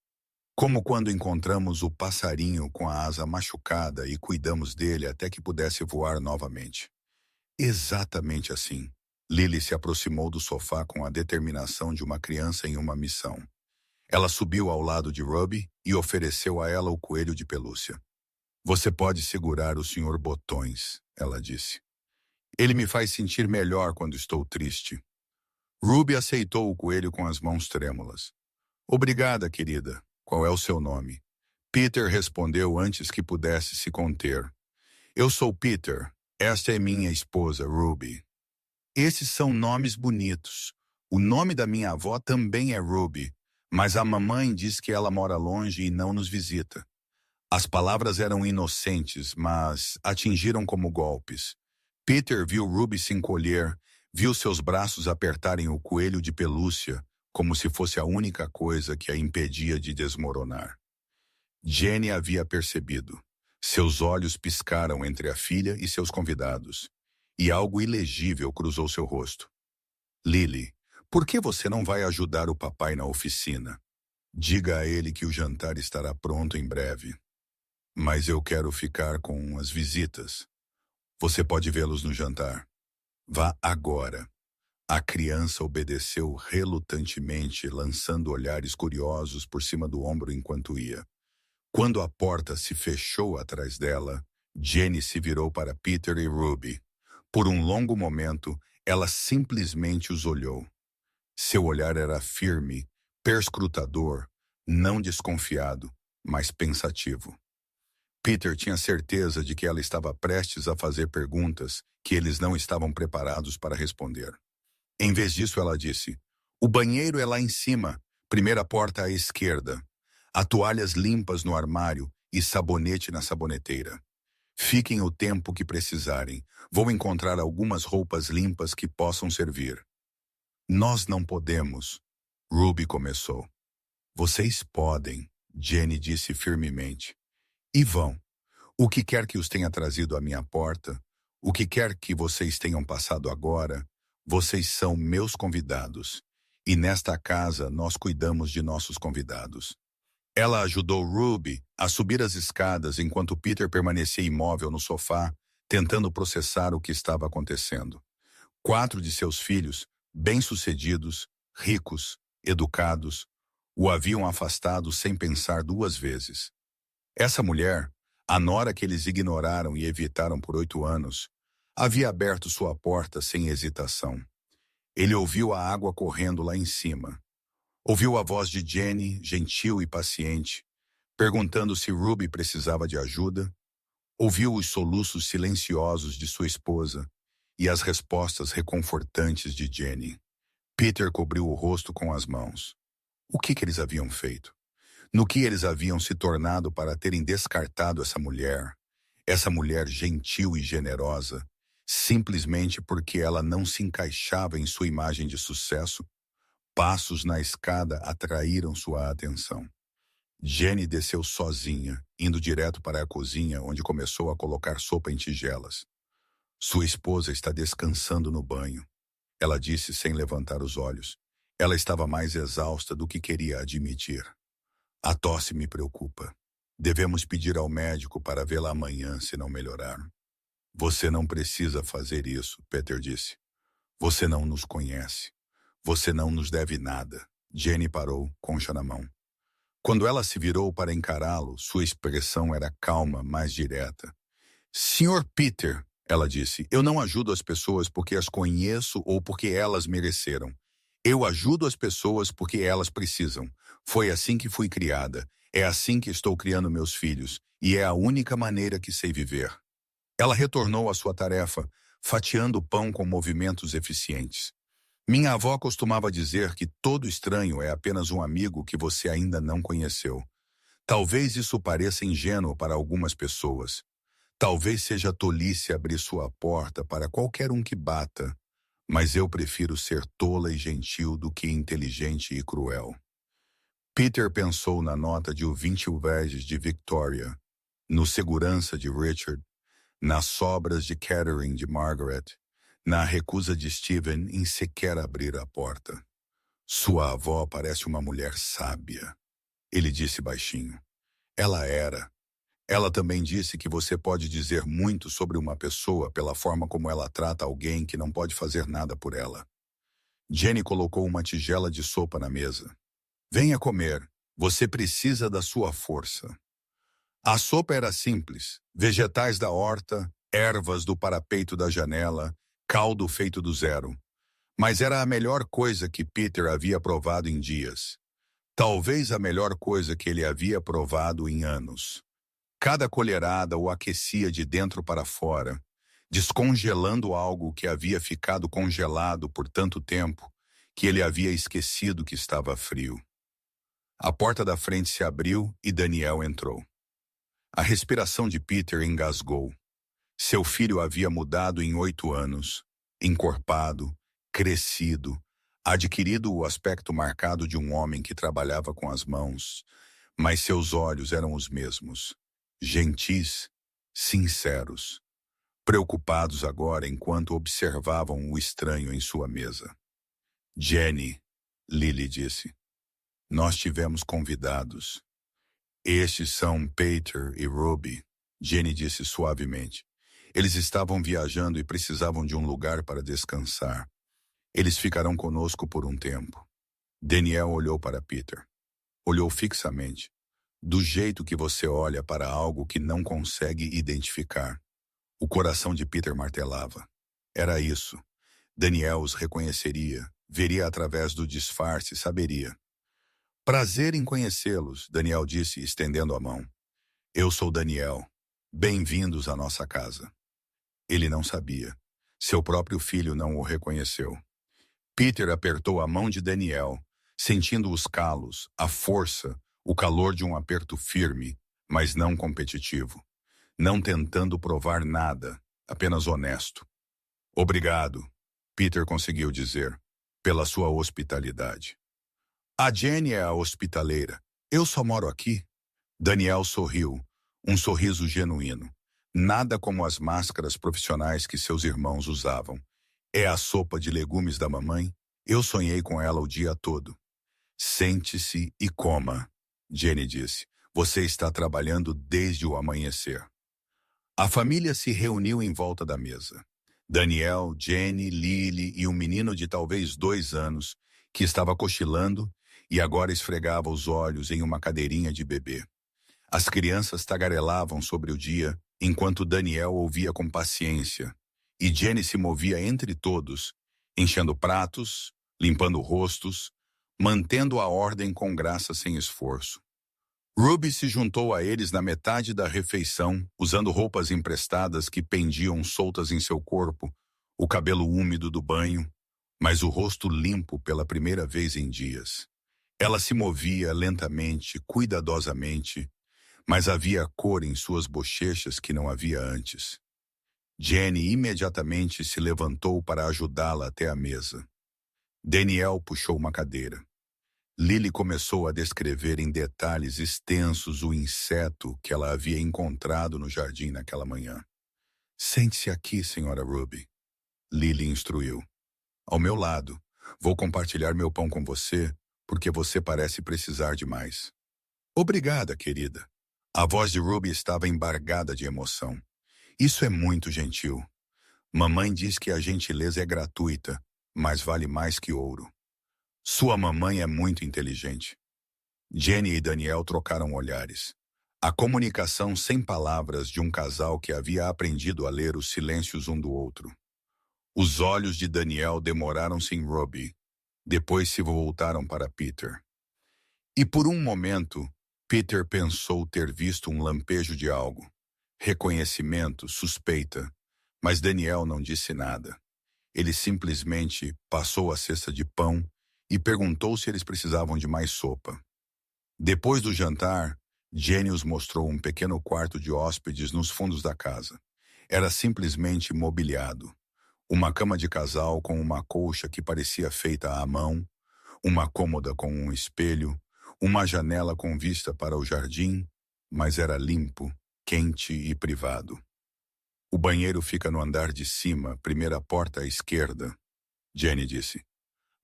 Como quando encontramos o passarinho com a asa machucada e cuidamos dele até que pudesse voar novamente. Exatamente assim. Lily se aproximou do sofá com a determinação de uma criança em uma missão. Ela subiu ao lado de Ruby e ofereceu a ela o coelho de pelúcia. Você pode segurar o Sr. Botões, ela disse. Ele me faz sentir melhor quando estou triste. Ruby aceitou o coelho com as mãos trêmulas. Obrigada, querida. Qual é o seu nome? Peter respondeu antes que pudesse se conter. Eu sou Peter. Esta é minha esposa, Ruby. Esses são nomes bonitos. O nome da minha avó também é Ruby, mas a mamãe diz que ela mora longe e não nos visita. As palavras eram inocentes, mas atingiram como golpes. Peter viu Ruby se encolher, viu seus braços apertarem o coelho de pelúcia, como se fosse a única coisa que a impedia de desmoronar. Jenny havia percebido. Seus olhos piscaram entre a filha e seus convidados, e algo ilegível cruzou seu rosto. Lily, por que você não vai ajudar o papai na oficina? Diga a ele que o jantar estará pronto em breve. Mas eu quero ficar com as visitas. Você pode vê-los no jantar. Vá agora. A criança obedeceu relutantemente, lançando olhares curiosos por cima do ombro enquanto ia. Quando a porta se fechou atrás dela, Jenny se virou para Peter e Ruby. Por um longo momento, ela simplesmente os olhou. Seu olhar era firme, perscrutador, não desconfiado, mas pensativo. Peter tinha certeza de que ela estava prestes a fazer perguntas que eles não estavam preparados para responder. Em vez disso, ela disse, o banheiro é lá em cima, primeira porta à esquerda. Há toalhas limpas no armário e sabonete na saboneteira. Fiquem o tempo que precisarem. Vou encontrar algumas roupas limpas que possam servir. Nós não podemos, Ruby começou. Vocês podem, Jenny disse firmemente. E vão. O que quer que os tenha trazido à minha porta, o que quer que vocês tenham passado agora, vocês são meus convidados. E nesta casa nós cuidamos de nossos convidados. Ela ajudou Ruby a subir as escadas enquanto Peter permanecia imóvel no sofá, tentando processar o que estava acontecendo. 4 de seus filhos, bem-sucedidos, ricos, educados, o haviam afastado sem pensar 2 vezes. Essa mulher, a nora que eles ignoraram e evitaram por 8 anos, havia aberto sua porta sem hesitação. Ele ouviu a água correndo lá em cima. Ouviu a voz de Jenny, gentil e paciente, perguntando se Ruby precisava de ajuda. Ouviu os soluços silenciosos de sua esposa e as respostas reconfortantes de Jenny. Peter cobriu o rosto com as mãos. O que eles haviam feito? No que eles haviam se tornado para terem descartado essa mulher gentil e generosa, simplesmente porque ela não se encaixava em sua imagem de sucesso? Passos na escada atraíram sua atenção. Jenny desceu sozinha, indo direto para a cozinha, onde começou a colocar sopa em tigelas. Sua esposa está descansando no banho, ela disse sem levantar os olhos. Ela estava mais exausta do que queria admitir. A tosse me preocupa. Devemos pedir ao médico para vê-la amanhã se não melhorar. Você não precisa fazer isso, Peter disse. Você não nos conhece. Você não nos deve nada. Jenny parou, concha na mão. Quando ela se virou para encará-lo, sua expressão era calma, mas direta. Senhor Peter, ela disse, eu não ajudo as pessoas porque as conheço ou porque elas mereceram. Eu ajudo as pessoas porque elas precisam. Foi assim que fui criada. É assim que estou criando meus filhos. E é a única maneira que sei viver. Ela retornou à sua tarefa, fatiando o pão com movimentos eficientes. Minha avó costumava dizer que todo estranho é apenas um amigo que você ainda não conheceu. Talvez isso pareça ingênuo para algumas pessoas. Talvez seja tolice abrir sua porta para qualquer um que bata, mas eu prefiro ser tola e gentil do que inteligente e cruel. Peter pensou na nota de 20 vezes de Victoria, no segurança de Richard, nas sobras de Catherine de Margaret, na recusa de Stephen em sequer abrir a porta. Sua avó parece uma mulher sábia, ele disse baixinho. Ela era. Ela também disse que você pode dizer muito sobre uma pessoa pela forma como ela trata alguém que não pode fazer nada por ela. Jenny colocou uma tigela de sopa na mesa. Venha comer. Você precisa da sua força. A sopa era simples. Vegetais da horta, ervas do parapeito da janela, caldo feito do zero. Mas era a melhor coisa que Peter havia provado em dias. Talvez a melhor coisa que ele havia provado em anos. Cada colherada o aquecia de dentro para fora, descongelando algo que havia ficado congelado por tanto tempo que ele havia esquecido que estava frio. A porta da frente se abriu e Daniel entrou. A respiração de Peter engasgou. Seu filho havia mudado em 8 anos, encorpado, crescido, adquirido o aspecto marcado de um homem que trabalhava com as mãos, mas seus olhos eram os mesmos. Gentis, sinceros, preocupados agora enquanto observavam o estranho em sua mesa. Jenny, Lily disse, nós tivemos convidados. Estes são Peter e Ruby, Jenny disse suavemente. Eles estavam viajando e precisavam de um lugar para descansar. Eles ficarão conosco por um tempo. Daniel olhou para Peter. Olhou fixamente. Do jeito que você olha para algo que não consegue identificar. O coração de Peter martelava. Era isso. Daniel os reconheceria, veria através do disfarce, saberia. Prazer em conhecê-los, Daniel disse, estendendo a mão. Eu sou Daniel. Bem-vindos à nossa casa. Ele não sabia. Seu próprio filho não o reconheceu. Peter apertou a mão de Daniel, sentindo os calos, a força, o calor de um aperto firme, mas não competitivo. Não tentando provar nada, apenas honesto. Obrigado, Peter conseguiu dizer, pela sua hospitalidade. A Jenny é a hospitaleira. Eu só moro aqui. Daniel sorriu, um sorriso genuíno. Nada como as máscaras profissionais que seus irmãos usavam. É a sopa de legumes da mamãe? Eu sonhei com ela o dia todo. Sente-se e coma, Jenny disse. Você está trabalhando desde o amanhecer. A família se reuniu em volta da mesa. Daniel, Jenny, Lily e um menino de talvez 2 anos, que estava cochilando e agora esfregava os olhos em uma cadeirinha de bebê. As crianças tagarelavam sobre o dia, enquanto Daniel ouvia com paciência, e Jenny se movia entre todos, enchendo pratos, limpando rostos, mantendo a ordem com graça sem esforço. Ruby se juntou a eles na metade da refeição, usando roupas emprestadas que pendiam soltas em seu corpo, o cabelo úmido do banho, mas o rosto limpo pela primeira vez em dias. Ela se movia lentamente, cuidadosamente, mas havia cor em suas bochechas que não havia antes. Jenny imediatamente se levantou para ajudá-la até a mesa. Daniel puxou uma cadeira. Lily começou a descrever em detalhes extensos o inseto que ela havia encontrado no jardim naquela manhã. Sente-se aqui, senhora Ruby. Lily instruiu. Ao meu lado. Vou compartilhar meu pão com você, porque você parece precisar de mais. Obrigada, querida. A voz de Ruby estava embargada de emoção. Isso é muito gentil. Mamãe diz que a gentileza é gratuita, mas vale mais que ouro. Sua mamãe é muito inteligente. Jenny e Daniel trocaram olhares. A comunicação sem palavras de um casal que havia aprendido a ler os silêncios um do outro. Os olhos de Daniel demoraram-se em Ruby, depois se voltaram para Peter. E por um momento, Peter pensou ter visto um lampejo de algo. Reconhecimento, suspeita, mas Daniel não disse nada. Ele simplesmente passou a cesta de pão e perguntou se eles precisavam de mais sopa. Depois do jantar, Jenny os mostrou um pequeno quarto de hóspedes nos fundos da casa. Era simplesmente mobiliado. Uma cama de casal com uma colcha que parecia feita à mão, uma cômoda com um espelho, uma janela com vista para o jardim, mas era limpo, quente e privado. O banheiro fica no andar de cima, primeira porta à esquerda, Jenny disse.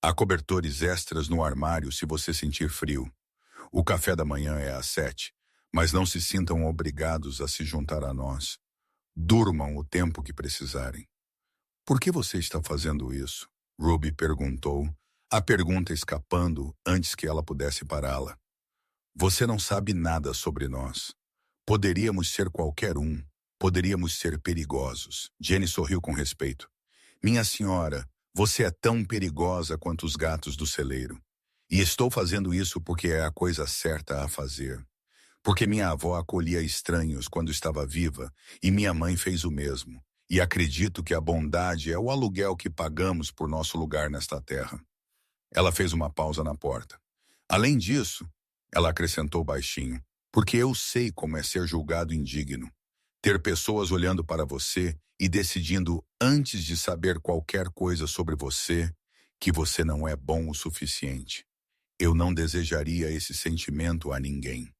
Há cobertores extras no armário se você sentir frio. O café da manhã é às 7, mas não se sintam obrigados a se juntar a nós. Durmam o tempo que precisarem. Por que você está fazendo isso? Ruby perguntou, a pergunta escapando antes que ela pudesse pará-la. Você não sabe nada sobre nós. Poderíamos ser qualquer um. Poderíamos ser perigosos. Jenny sorriu com respeito. Minha senhora, você é tão perigosa quanto os gatos do celeiro. E estou fazendo isso porque é a coisa certa a fazer. Porque minha avó acolhia estranhos quando estava viva e minha mãe fez o mesmo. E acredito que a bondade é o aluguel que pagamos por nosso lugar nesta terra. Ela fez uma pausa na porta. Além disso, ela acrescentou baixinho, porque eu sei como é ser julgado indigno. Ter pessoas olhando para você e decidindo antes de saber qualquer coisa sobre você que você não é bom o suficiente. Eu não desejaria esse sentimento a ninguém.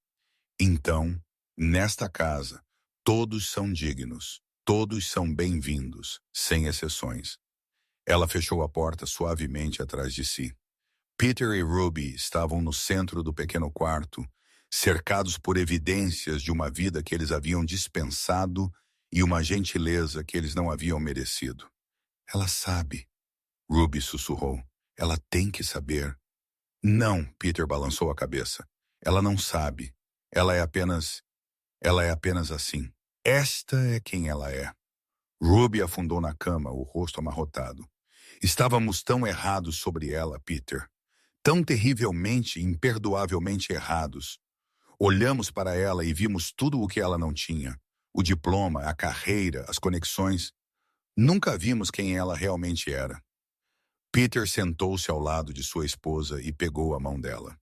Então, nesta casa, todos são dignos, todos são bem-vindos, sem exceções. Ela fechou a porta suavemente atrás de si. Peter e Ruby estavam no centro do pequeno quarto, cercados por evidências de uma vida que eles haviam dispensado e uma gentileza que eles não haviam merecido. Ela sabe, Ruby sussurrou. Ela tem que saber. Não, Peter balançou a cabeça. Ela não sabe. Ela é apenas assim. Esta é quem ela é. Ruby afundou na cama, o rosto amarrotado. Estávamos tão errados sobre ela, Peter. Tão terrivelmente, imperdoavelmente errados. Olhamos para ela e vimos tudo o que ela não tinha. O diploma, a carreira, as conexões. Nunca vimos quem ela realmente era. Peter sentou-se ao lado de sua esposa e pegou a mão dela.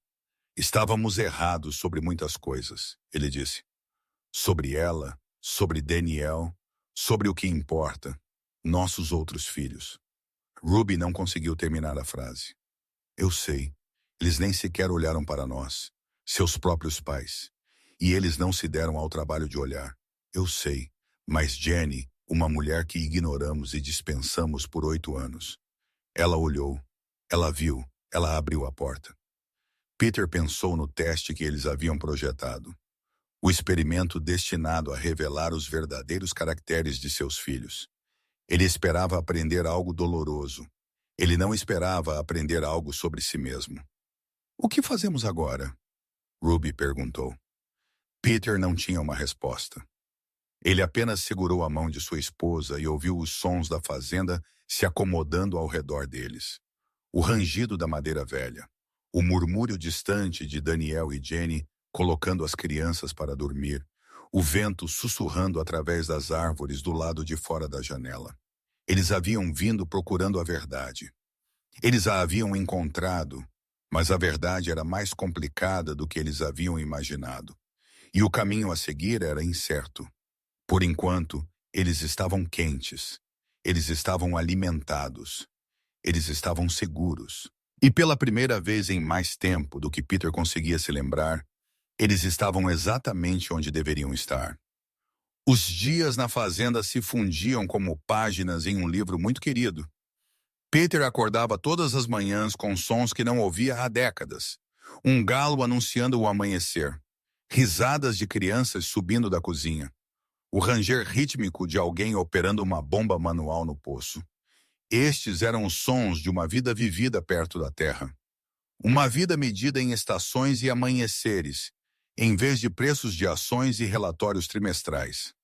Estávamos errados sobre muitas coisas, ele disse. Sobre ela, sobre Daniel, sobre o que importa, nossos outros filhos. Ruby não conseguiu terminar a frase. Eu sei, eles nem sequer olharam para nós, seus próprios pais. E eles não se deram ao trabalho de olhar. Eu sei, mas Jenny, uma mulher que ignoramos e dispensamos por 8 anos. Ela olhou, ela viu, ela abriu a porta. Peter pensou no teste que eles haviam projetado. O experimento destinado a revelar os verdadeiros caracteres de seus filhos. Ele esperava aprender algo doloroso. Ele não esperava aprender algo sobre si mesmo. O que fazemos agora? Ruby perguntou. Peter não tinha uma resposta. Ele apenas segurou a mão de sua esposa e ouviu os sons da fazenda se acomodando ao redor deles. O rangido da madeira velha, o murmúrio distante de Daniel e Jenny colocando as crianças para dormir, o vento sussurrando através das árvores do lado de fora da janela. Eles haviam vindo procurando a verdade. Eles a haviam encontrado, mas a verdade era mais complicada do que eles haviam imaginado. E o caminho a seguir era incerto. Por enquanto, eles estavam quentes. Eles estavam alimentados. Eles estavam seguros. E pela primeira vez em mais tempo do que Peter conseguia se lembrar, eles estavam exatamente onde deveriam estar. Os dias na fazenda se fundiam como páginas em um livro muito querido. Peter acordava todas as manhãs com sons que não ouvia há décadas. Um galo anunciando o amanhecer. Risadas de crianças subindo da cozinha. O ranger rítmico de alguém operando uma bomba manual no poço. Estes eram os sons de uma vida vivida perto da terra. Uma vida medida em estações e amanheceres, em vez de preços de ações e relatórios trimestrais.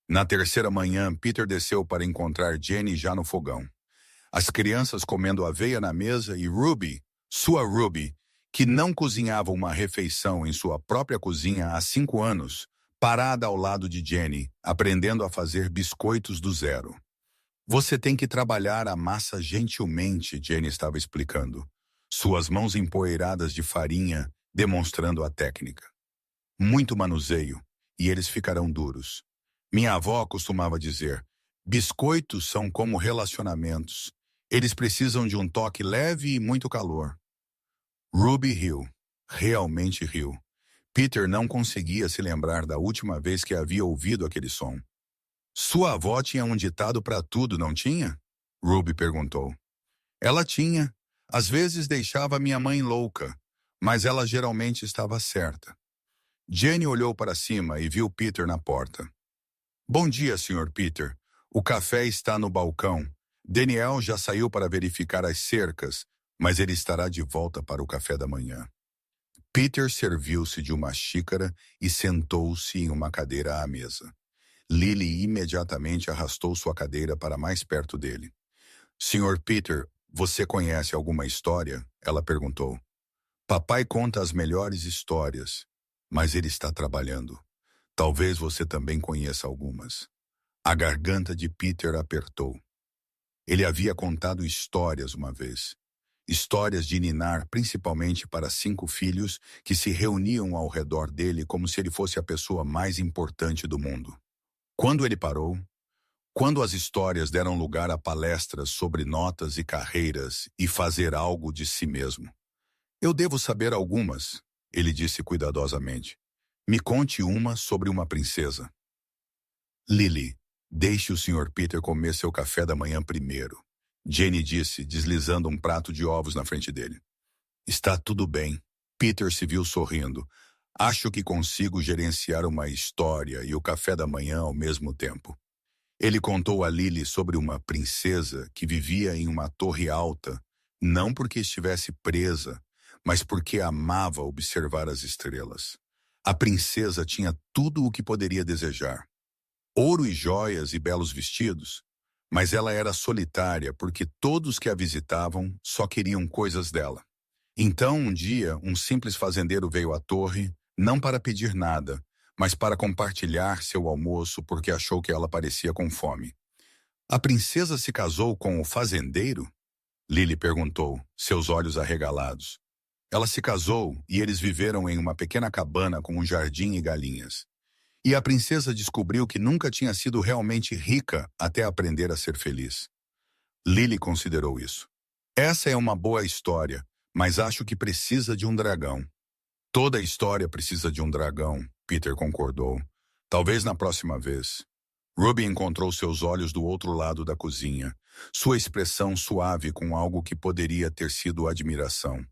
Na terceira manhã, Peter desceu para encontrar Jenny já no fogão. As crianças comendo aveia na mesa e Ruby, sua Ruby, que não cozinhava uma refeição em sua própria cozinha há 5 anos, parada ao lado de Jenny, aprendendo a fazer biscoitos do zero. Você tem que trabalhar a massa gentilmente, Jenny estava explicando. Suas mãos empoeiradas de farinha, demonstrando a técnica. Muito manuseio, e eles ficarão duros. Minha avó costumava dizer, biscoitos são como relacionamentos. Eles precisam de um toque leve e muito calor. Ruby riu. Realmente riu. Peter não conseguia se lembrar da última vez que havia ouvido aquele som. Sua avó tinha um ditado para tudo, não tinha? Ruby perguntou. Ela tinha. Às vezes deixava minha mãe louca, mas ela geralmente estava certa. Jenny olhou para cima e viu Peter na porta. Bom dia, Sr. Peter. O café está no balcão. Daniel já saiu para verificar as cercas, mas ele estará de volta para o café da manhã. Peter serviu-se de uma xícara e sentou-se em uma cadeira à mesa. Lily imediatamente arrastou sua cadeira para mais perto dele. Sr. Peter, você conhece alguma história? Ela perguntou. Papai conta as melhores histórias, mas ele está trabalhando. Talvez você também conheça algumas. A garganta de Peter apertou. Ele havia contado histórias uma vez. Histórias de ninar principalmente para 5 filhos que se reuniam ao redor dele como se ele fosse a pessoa mais importante do mundo. Quando ele parou, quando as histórias deram lugar a palestras sobre notas e carreiras e fazer algo de si mesmo. Eu devo saber algumas, ele disse cuidadosamente. Me conte uma sobre uma princesa. Lily, deixe o Sr. Peter comer seu café da manhã primeiro, Jenny disse, deslizando um prato de ovos na frente dele. Está tudo bem. Peter se viu sorrindo. Acho que consigo gerenciar uma história e o café da manhã ao mesmo tempo. Ele contou a Lily sobre uma princesa que vivia em uma torre alta, não porque estivesse presa, mas porque amava observar as estrelas. A princesa tinha tudo o que poderia desejar. Ouro e joias e belos vestidos, mas ela era solitária porque todos que a visitavam só queriam coisas dela. Então, um dia, um simples fazendeiro veio à torre, não para pedir nada, mas para compartilhar seu almoço porque achou que ela parecia com fome. A princesa se casou com o fazendeiro? Lily perguntou, seus olhos arregalados. Ela se casou e eles viveram em uma pequena cabana com um jardim e galinhas. E a princesa descobriu que nunca tinha sido realmente rica até aprender a ser feliz. Lily considerou isso. Essa é uma boa história, mas acho que precisa de um dragão. Toda história precisa de um dragão, Peter concordou. Talvez na próxima vez. Ruby encontrou seus olhos do outro lado da cozinha, sua expressão suave com algo que poderia ter sido admiração.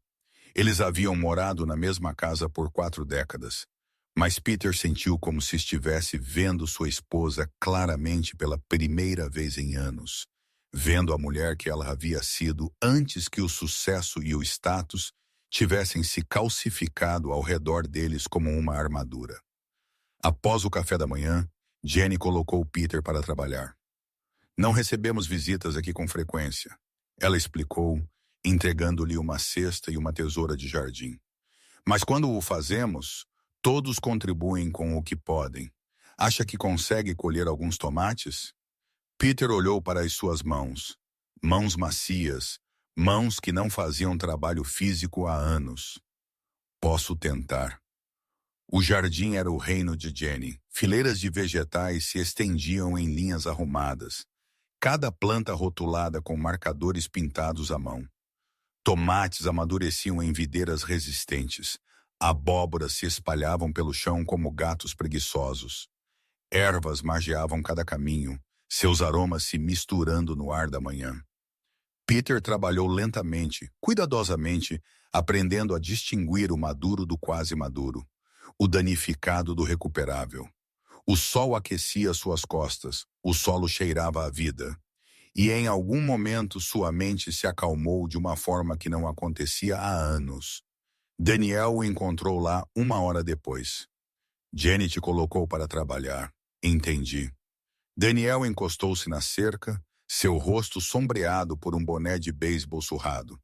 Eles haviam morado na mesma casa por 4 décadas, mas Peter sentiu como se estivesse vendo sua esposa claramente pela primeira vez em anos, vendo a mulher que ela havia sido antes que o sucesso e o status tivessem se calcificado ao redor deles como uma armadura. Após o café da manhã, Jenny colocou Peter para trabalhar. Não recebemos visitas aqui com frequência, ela explicou, entregando-lhe uma cesta e uma tesoura de jardim. Mas quando o fazemos, todos contribuem com o que podem. Acha que consegue colher alguns tomates? Peter olhou para as suas mãos. Mãos macias, mãos que não faziam trabalho físico há anos. Posso tentar. O jardim era o reino de Jenny. Fileiras de vegetais se estendiam em linhas arrumadas. Cada planta rotulada com marcadores pintados à mão. Tomates amadureciam em videiras resistentes. Abóboras se espalhavam pelo chão como gatos preguiçosos. Ervas margeavam cada caminho, seus aromas se misturando no ar da manhã. Peter trabalhou lentamente, cuidadosamente, aprendendo a distinguir o maduro do quase maduro, o danificado do recuperável. O sol aquecia suas costas, o solo cheirava a vida. E em algum momento sua mente se acalmou de uma forma que não acontecia há anos. Daniel o encontrou lá 1 hora depois. Jenny te colocou para trabalhar. Entendi. Daniel encostou-se na cerca, seu rosto sombreado por um boné de beisebol surrado.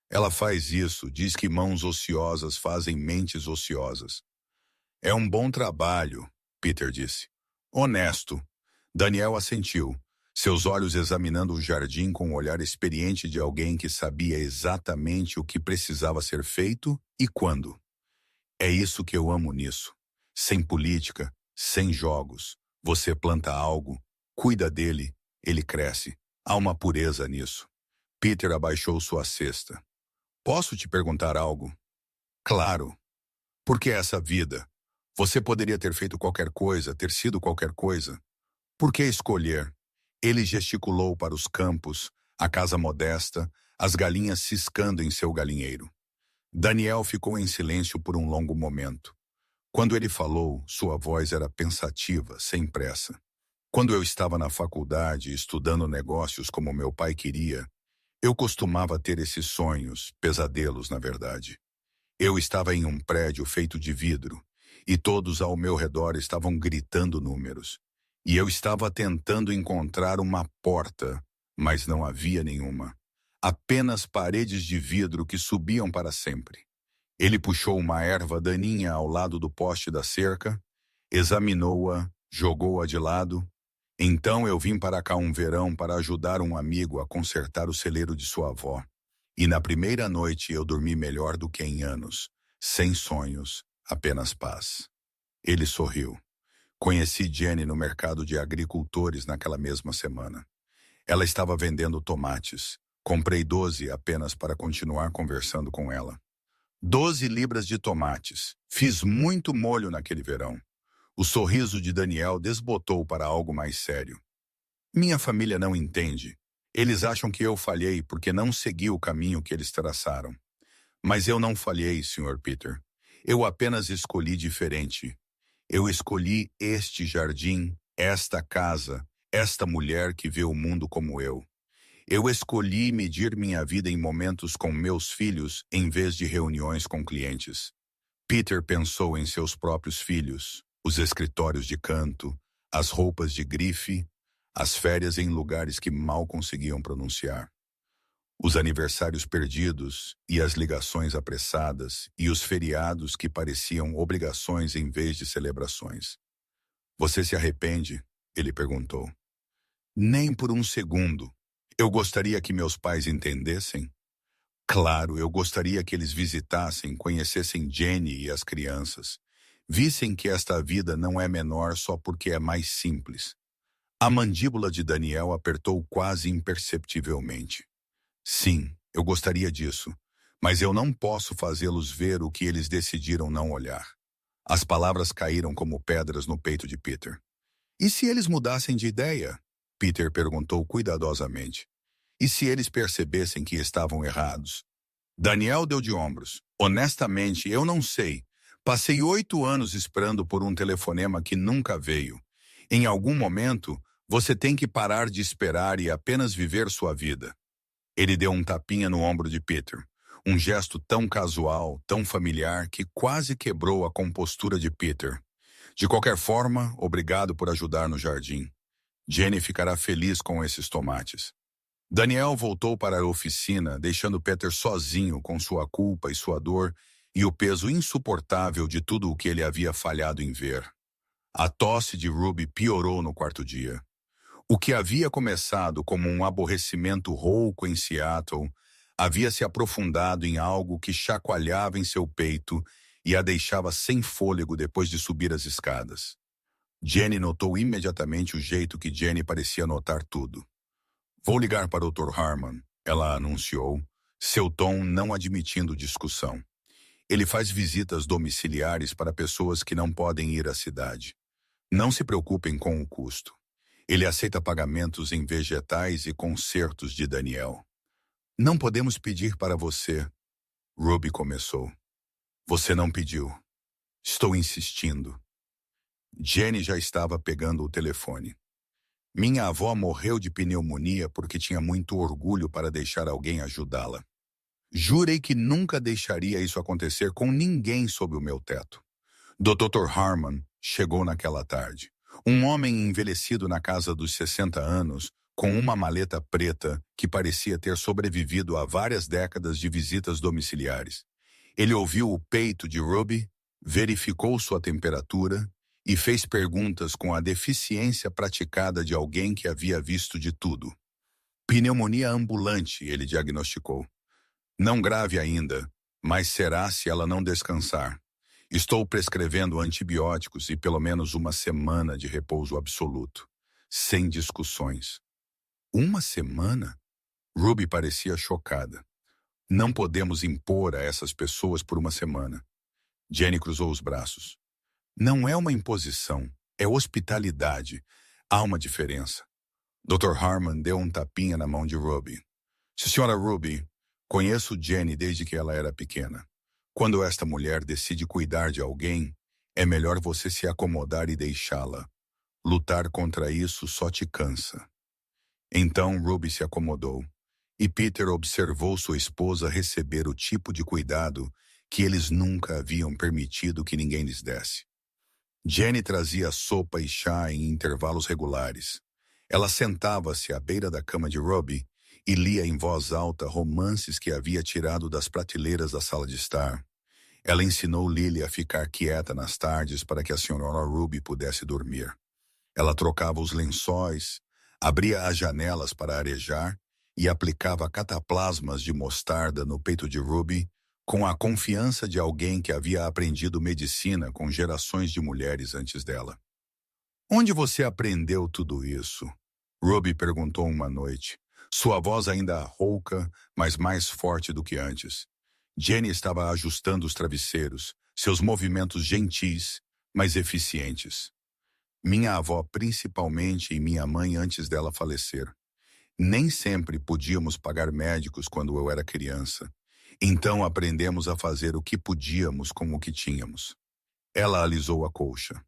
Ela faz isso, diz que mãos ociosas fazem mentes ociosas. É um bom trabalho, Peter disse. Honesto. Daniel assentiu, seus olhos examinando o jardim com o olhar experiente de alguém que sabia exatamente o que precisava ser feito e quando. É isso que eu amo nisso. Sem política, sem jogos. Você planta algo, cuida dele, ele cresce. Há uma pureza nisso. Peter abaixou sua cesta. Posso te perguntar algo? Claro. Por que essa vida? Você poderia ter feito qualquer coisa, ter sido qualquer coisa. Por que escolher? Ele gesticulou para os campos, a casa modesta, as galinhas ciscando em seu galinheiro. Daniel ficou em silêncio por um longo momento. Quando ele falou, sua voz era pensativa, sem pressa. Quando eu estava na faculdade, estudando negócios como meu pai queria, eu costumava ter esses sonhos, pesadelos, na verdade. Eu estava em um prédio feito de vidro, e todos ao meu redor estavam gritando números. E eu estava tentando encontrar uma porta, mas não havia nenhuma. Apenas paredes de vidro que subiam para sempre. Ele puxou uma erva daninha ao lado do poste da cerca, examinou-a, jogou-a de lado. Então eu vim para cá um verão para ajudar um amigo a consertar o celeiro de sua avó. E na primeira noite eu dormi melhor do que em anos, sem sonhos, apenas paz. Ele sorriu. Conheci Jenny no mercado de agricultores naquela mesma semana. Ela estava vendendo tomates. Comprei 12 apenas para continuar conversando com ela. 12 libras de tomates. Fiz muito molho naquele verão. O sorriso de Daniel desbotou para algo mais sério. Minha família não entende. Eles acham que eu falhei porque não segui o caminho que eles traçaram. Mas eu não falhei, Sr. Peter. Eu apenas escolhi diferente. Eu escolhi este jardim, esta casa, esta mulher que vê o mundo como eu. Eu escolhi medir minha vida em momentos com meus filhos em vez de reuniões com clientes. Peter pensou em seus próprios filhos, os escritórios de canto, as roupas de grife, as férias em lugares que mal conseguiam pronunciar. Os aniversários perdidos e as ligações apressadas e os feriados que pareciam obrigações em vez de celebrações. Você se arrepende? Ele perguntou. Nem por um segundo. Eu gostaria que meus pais entendessem. Claro, eu gostaria que eles visitassem, conhecessem Jenny e as crianças. Vissem que esta vida não é menor só porque é mais simples. A mandíbula de Daniel apertou quase imperceptivelmente. Sim, eu gostaria disso, mas eu não posso fazê-los ver o que eles decidiram não olhar. As palavras caíram como pedras no peito de Peter. E se eles mudassem de ideia? Peter perguntou cuidadosamente. E se eles percebessem que estavam errados? Daniel deu de ombros. Honestamente, eu não sei. Passei 8 anos esperando por um telefonema que nunca veio. Em algum momento, você tem que parar de esperar e apenas viver sua vida. Ele deu um tapinha no ombro de Peter. Um gesto tão casual, tão familiar, que quase quebrou a compostura de Peter. De qualquer forma, obrigado por ajudar no jardim. Jenny ficará feliz com esses tomates. Daniel voltou para a oficina, deixando Peter sozinho com sua culpa e sua dor e o peso insuportável de tudo o que ele havia falhado em ver. A tosse de Ruby piorou no quarto dia. O que havia começado como um aborrecimento rouco em Seattle havia se aprofundado em algo que chacoalhava em seu peito e a deixava sem fôlego depois de subir as escadas. Jenny notou imediatamente o jeito que Jenny parecia notar tudo. Vou ligar para o Dr. Harman, ela anunciou, seu tom não admitindo discussão. Ele faz visitas domiciliares para pessoas que não podem ir à cidade. Não se preocupem com o custo. Ele aceita pagamentos em vegetais e concertos de Daniel. Não podemos pedir para você. Ruby começou. Você não pediu. Estou insistindo. Jenny já estava pegando o telefone. Minha avó morreu de pneumonia porque tinha muito orgulho para deixar alguém ajudá-la. Jurei que nunca deixaria isso acontecer com ninguém sob o meu teto. Dr. Harmon chegou naquela tarde. Um homem envelhecido na casa dos 60 anos, com uma maleta preta que parecia ter sobrevivido a várias décadas de visitas domiciliares. Ele ouviu o peito de Ruby, verificou sua temperatura e fez perguntas com a deficiência praticada de alguém que havia visto de tudo. Pneumonia ambulante, ele diagnosticou. Não grave ainda, mas será se ela não descansar. Estou prescrevendo antibióticos e pelo menos uma semana de repouso absoluto, sem discussões. Uma semana? Ruby parecia chocada. Não podemos impor a essas pessoas por uma semana. Jenny cruzou os braços. Não é uma imposição, é hospitalidade. Há uma diferença. Dr. Harmon deu um tapinha na mão de Ruby. Senhora Ruby, conheço Jenny desde que ela era pequena. Quando esta mulher decide cuidar de alguém, é melhor você se acomodar e deixá-la. Lutar contra isso só te cansa. Então Ruby se acomodou, e Peter observou sua esposa receber o tipo de cuidado que eles nunca haviam permitido que ninguém lhes desse. Jenny trazia sopa e chá em intervalos regulares. Ela sentava-se à beira da cama de Ruby e lia em voz alta romances que havia tirado das prateleiras da sala de estar. Ela ensinou Lily a ficar quieta nas tardes para que a senhora Ruby pudesse dormir. Ela trocava os lençóis, abria as janelas para arejar e aplicava cataplasmas de mostarda no peito de Ruby com a confiança de alguém que havia aprendido medicina com gerações de mulheres antes dela. Onde você aprendeu tudo isso? Ruby perguntou uma noite, sua voz ainda rouca, mas mais forte do que antes. Jenny estava ajustando os travesseiros, seus movimentos gentis, mas eficientes. Minha avó principalmente e minha mãe antes dela falecer. Nem sempre podíamos pagar médicos quando eu era criança. Então aprendemos a fazer o que podíamos com o que tínhamos. Ela alisou a colcha.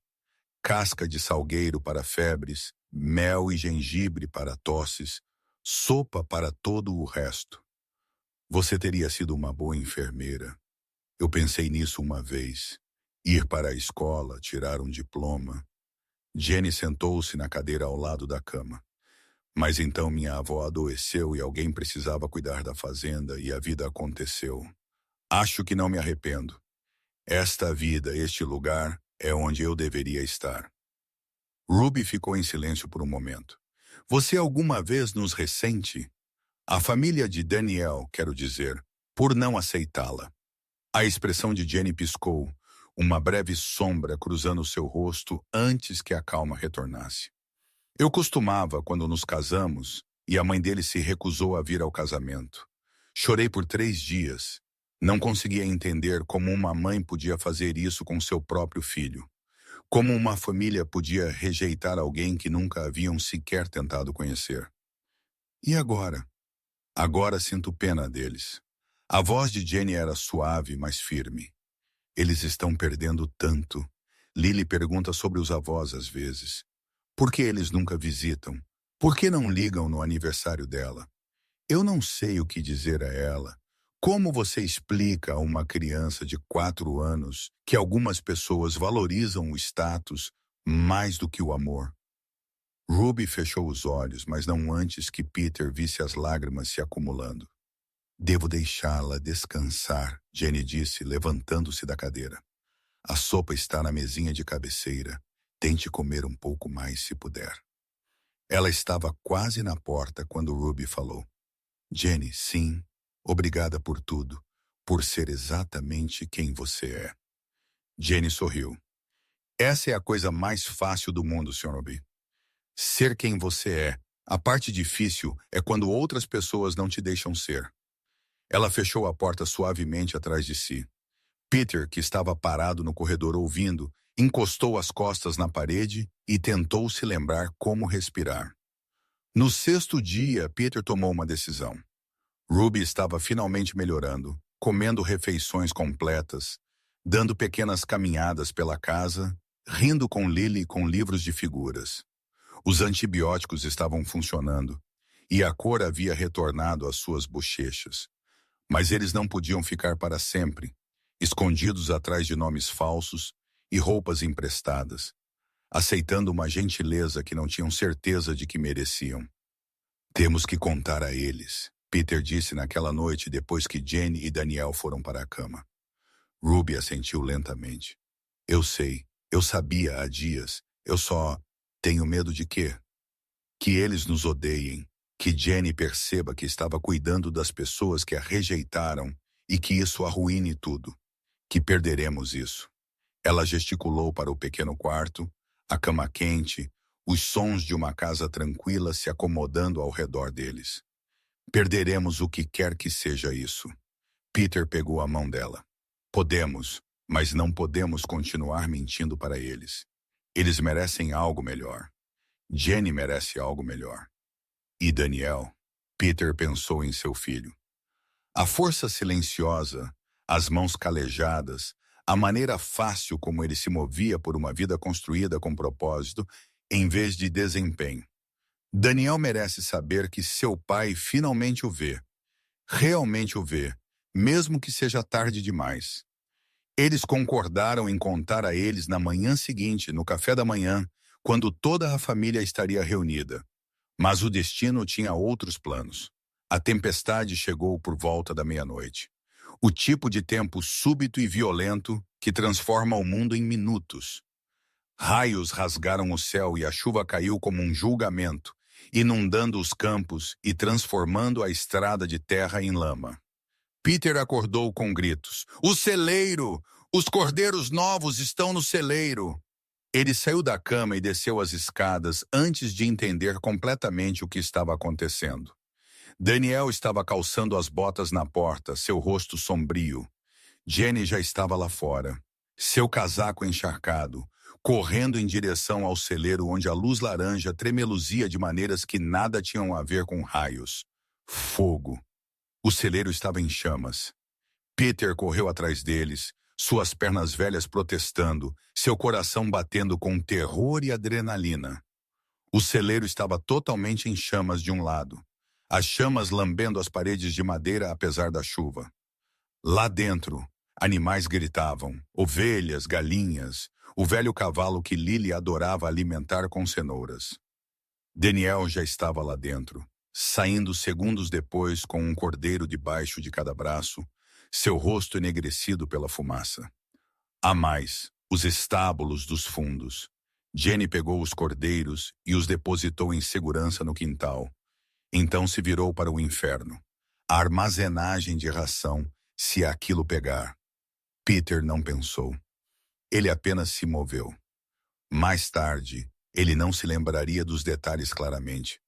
Casca de salgueiro para febres, mel e gengibre para tosses, sopa para todo o resto. Você teria sido uma boa enfermeira. Eu pensei nisso uma vez. Ir para a escola, tirar um diploma. Jenny sentou-se na cadeira ao lado da cama. Mas então minha avó adoeceu e alguém precisava cuidar da fazenda e a vida aconteceu. Acho que não me arrependo. Esta vida, este lugar, é onde eu deveria estar. Ruby ficou em silêncio por um momento. Você alguma vez nos ressente? A família de Daniel, quero dizer, por não aceitá-la. A expressão de Jenny piscou, uma breve sombra cruzando seu rosto antes que a calma retornasse. Eu costumava, quando nos casamos, e a mãe dele se recusou a vir ao casamento. Chorei por 3 dias. Não conseguia entender como uma mãe podia fazer isso com seu próprio filho. Como uma família podia rejeitar alguém que nunca haviam sequer tentado conhecer. E agora? Agora sinto pena deles. A voz de Jenny era suave, mas firme. Eles estão perdendo tanto. Lily pergunta sobre os avós às vezes. Por que eles nunca visitam? Por que não ligam no aniversário dela? Eu não sei o que dizer a ela. Como você explica a uma criança de 4 anos que algumas pessoas valorizam o status mais do que o amor? Ruby fechou os olhos, mas não antes que Peter visse as lágrimas se acumulando. Devo deixá-la descansar, Jenny disse, levantando-se da cadeira. A sopa está na mesinha de cabeceira. Tente comer um pouco mais se puder. Ela estava quase na porta quando Ruby falou. Jenny, sim, obrigada por tudo, por ser exatamente quem você é. Jenny sorriu. Essa é a coisa mais fácil do mundo, Sr. Ruby. Ser quem você é. A parte difícil é quando outras pessoas não te deixam ser. Ela fechou a porta suavemente atrás de si. Peter, que estava parado no corredor ouvindo, encostou as costas na parede e tentou se lembrar como respirar. No 6º dia, Peter tomou uma decisão. Ruby estava finalmente melhorando, comendo refeições completas, dando pequenas caminhadas pela casa, rindo com Lily com livros de figuras. Os antibióticos estavam funcionando, e a cor havia retornado às suas bochechas. Mas eles não podiam ficar para sempre, escondidos atrás de nomes falsos e roupas emprestadas, aceitando uma gentileza que não tinham certeza de que mereciam. Temos que contar a eles, Peter disse naquela noite depois que Jenny e Daniel foram para a cama. Ruby assentiu lentamente. Eu sei, eu sabia há dias, eu só tenho medo de quê? Que eles nos odeiem, que Jenny perceba que estava cuidando das pessoas que a rejeitaram e que isso arruine tudo, que perderemos isso. Ela gesticulou para o pequeno quarto, a cama quente, os sons de uma casa tranquila se acomodando ao redor deles. Perderemos o que quer que seja isso. Peter pegou a mão dela. Podemos, mas não podemos continuar mentindo para eles. Eles merecem algo melhor. Jenny merece algo melhor. E Daniel? Peter pensou em seu filho. A força silenciosa, as mãos calejadas, a maneira fácil como ele se movia por uma vida construída com propósito, em vez de desempenho. Daniel merece saber que seu pai finalmente o vê. Realmente o vê, mesmo que seja tarde demais. Eles concordaram em contar a eles na manhã seguinte, no café da manhã, quando toda a família estaria reunida. Mas o destino tinha outros planos. A tempestade chegou por volta da meia-noite. O tipo de tempo súbito e violento que transforma o mundo em minutos. Raios rasgaram o céu e a chuva caiu como um julgamento, inundando os campos e transformando a estrada de terra em lama. Peter acordou com gritos. O celeiro! Os cordeiros novos estão no celeiro! Ele saiu da cama e desceu as escadas antes de entender completamente o que estava acontecendo. Daniel estava calçando as botas na porta, seu rosto sombrio. Jenny já estava lá fora, seu casaco encharcado, correndo em direção ao celeiro onde a luz laranja tremeluzia de maneiras que nada tinham a ver com raios. Fogo. O celeiro estava em chamas. Peter correu atrás deles, suas pernas velhas protestando, seu coração batendo com terror e adrenalina. O celeiro estava totalmente em chamas de um lado, as chamas lambendo as paredes de madeira apesar da chuva. Lá dentro, animais gritavam, ovelhas, galinhas, o velho cavalo que Lily adorava alimentar com cenouras. Daniel já estava lá dentro, saindo segundos depois com um cordeiro debaixo de cada braço, seu rosto enegrecido pela fumaça. Há mais, os estábulos dos fundos. Jenny pegou os cordeiros e os depositou em segurança no quintal. Então se virou para o inferno. A armazenagem de ração, se aquilo pegar. Peter não pensou. Ele apenas se moveu. Mais tarde, ele não se lembraria dos detalhes claramente.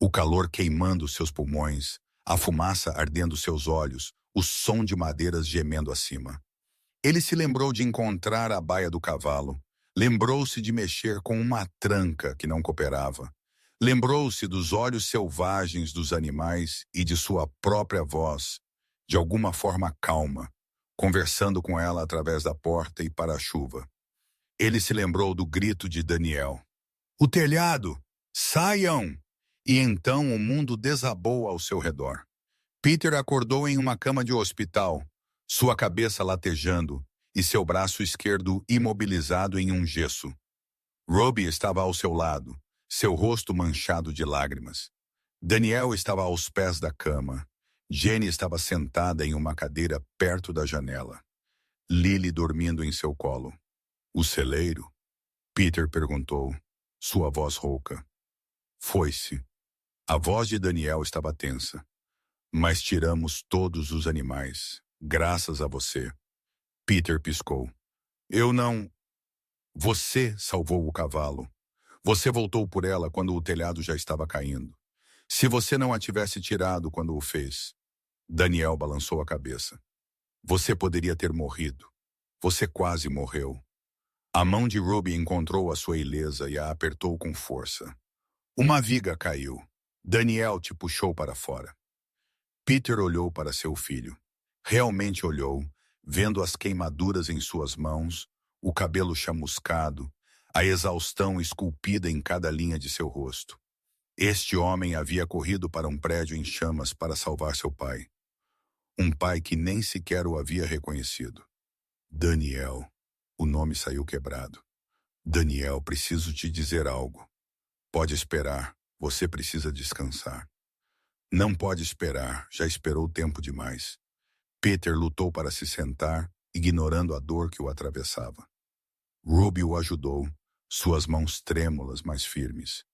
O calor queimando seus pulmões, a fumaça ardendo seus olhos, o som de madeiras gemendo acima. Ele se lembrou de encontrar a baia do cavalo. Lembrou-se de mexer com uma tranca que não cooperava. Lembrou-se dos olhos selvagens dos animais e de sua própria voz, de alguma forma calma, conversando com ela através da porta e para a chuva. Ele se lembrou do grito de Daniel. O telhado! Saiam! E então o mundo desabou ao seu redor. Peter acordou em uma cama de hospital, sua cabeça latejando e seu braço esquerdo imobilizado em um gesso. Ruby estava ao seu lado, seu rosto manchado de lágrimas. Daniel estava aos pés da cama. Jenny estava sentada em uma cadeira perto da janela. Lily dormindo em seu colo. O celeiro? Peter perguntou, sua voz rouca. Foi-se. A voz de Daniel estava tensa. Mas tiramos todos os animais, graças a você. Peter piscou. Eu não... Você salvou o cavalo. Você voltou por ela quando o telhado já estava caindo. Se você não a tivesse tirado quando o fez... Daniel balançou a cabeça. Você poderia ter morrido. Você quase morreu. A mão de Ruby encontrou a sua ilesa e a apertou com força. Uma viga caiu. Daniel te puxou para fora. Peter olhou para seu filho. Realmente olhou, vendo as queimaduras em suas mãos, o cabelo chamuscado, a exaustão esculpida em cada linha de seu rosto. Este homem havia corrido para um prédio em chamas para salvar seu pai. Um pai que nem sequer o havia reconhecido. Daniel. O nome saiu quebrado. Daniel, preciso te dizer algo. Pode esperar. Você precisa descansar. Não pode esperar. Já esperou tempo demais. Peter lutou para se sentar, ignorando a dor que o atravessava. Ruby o ajudou, suas mãos trêmulas, mas firmes.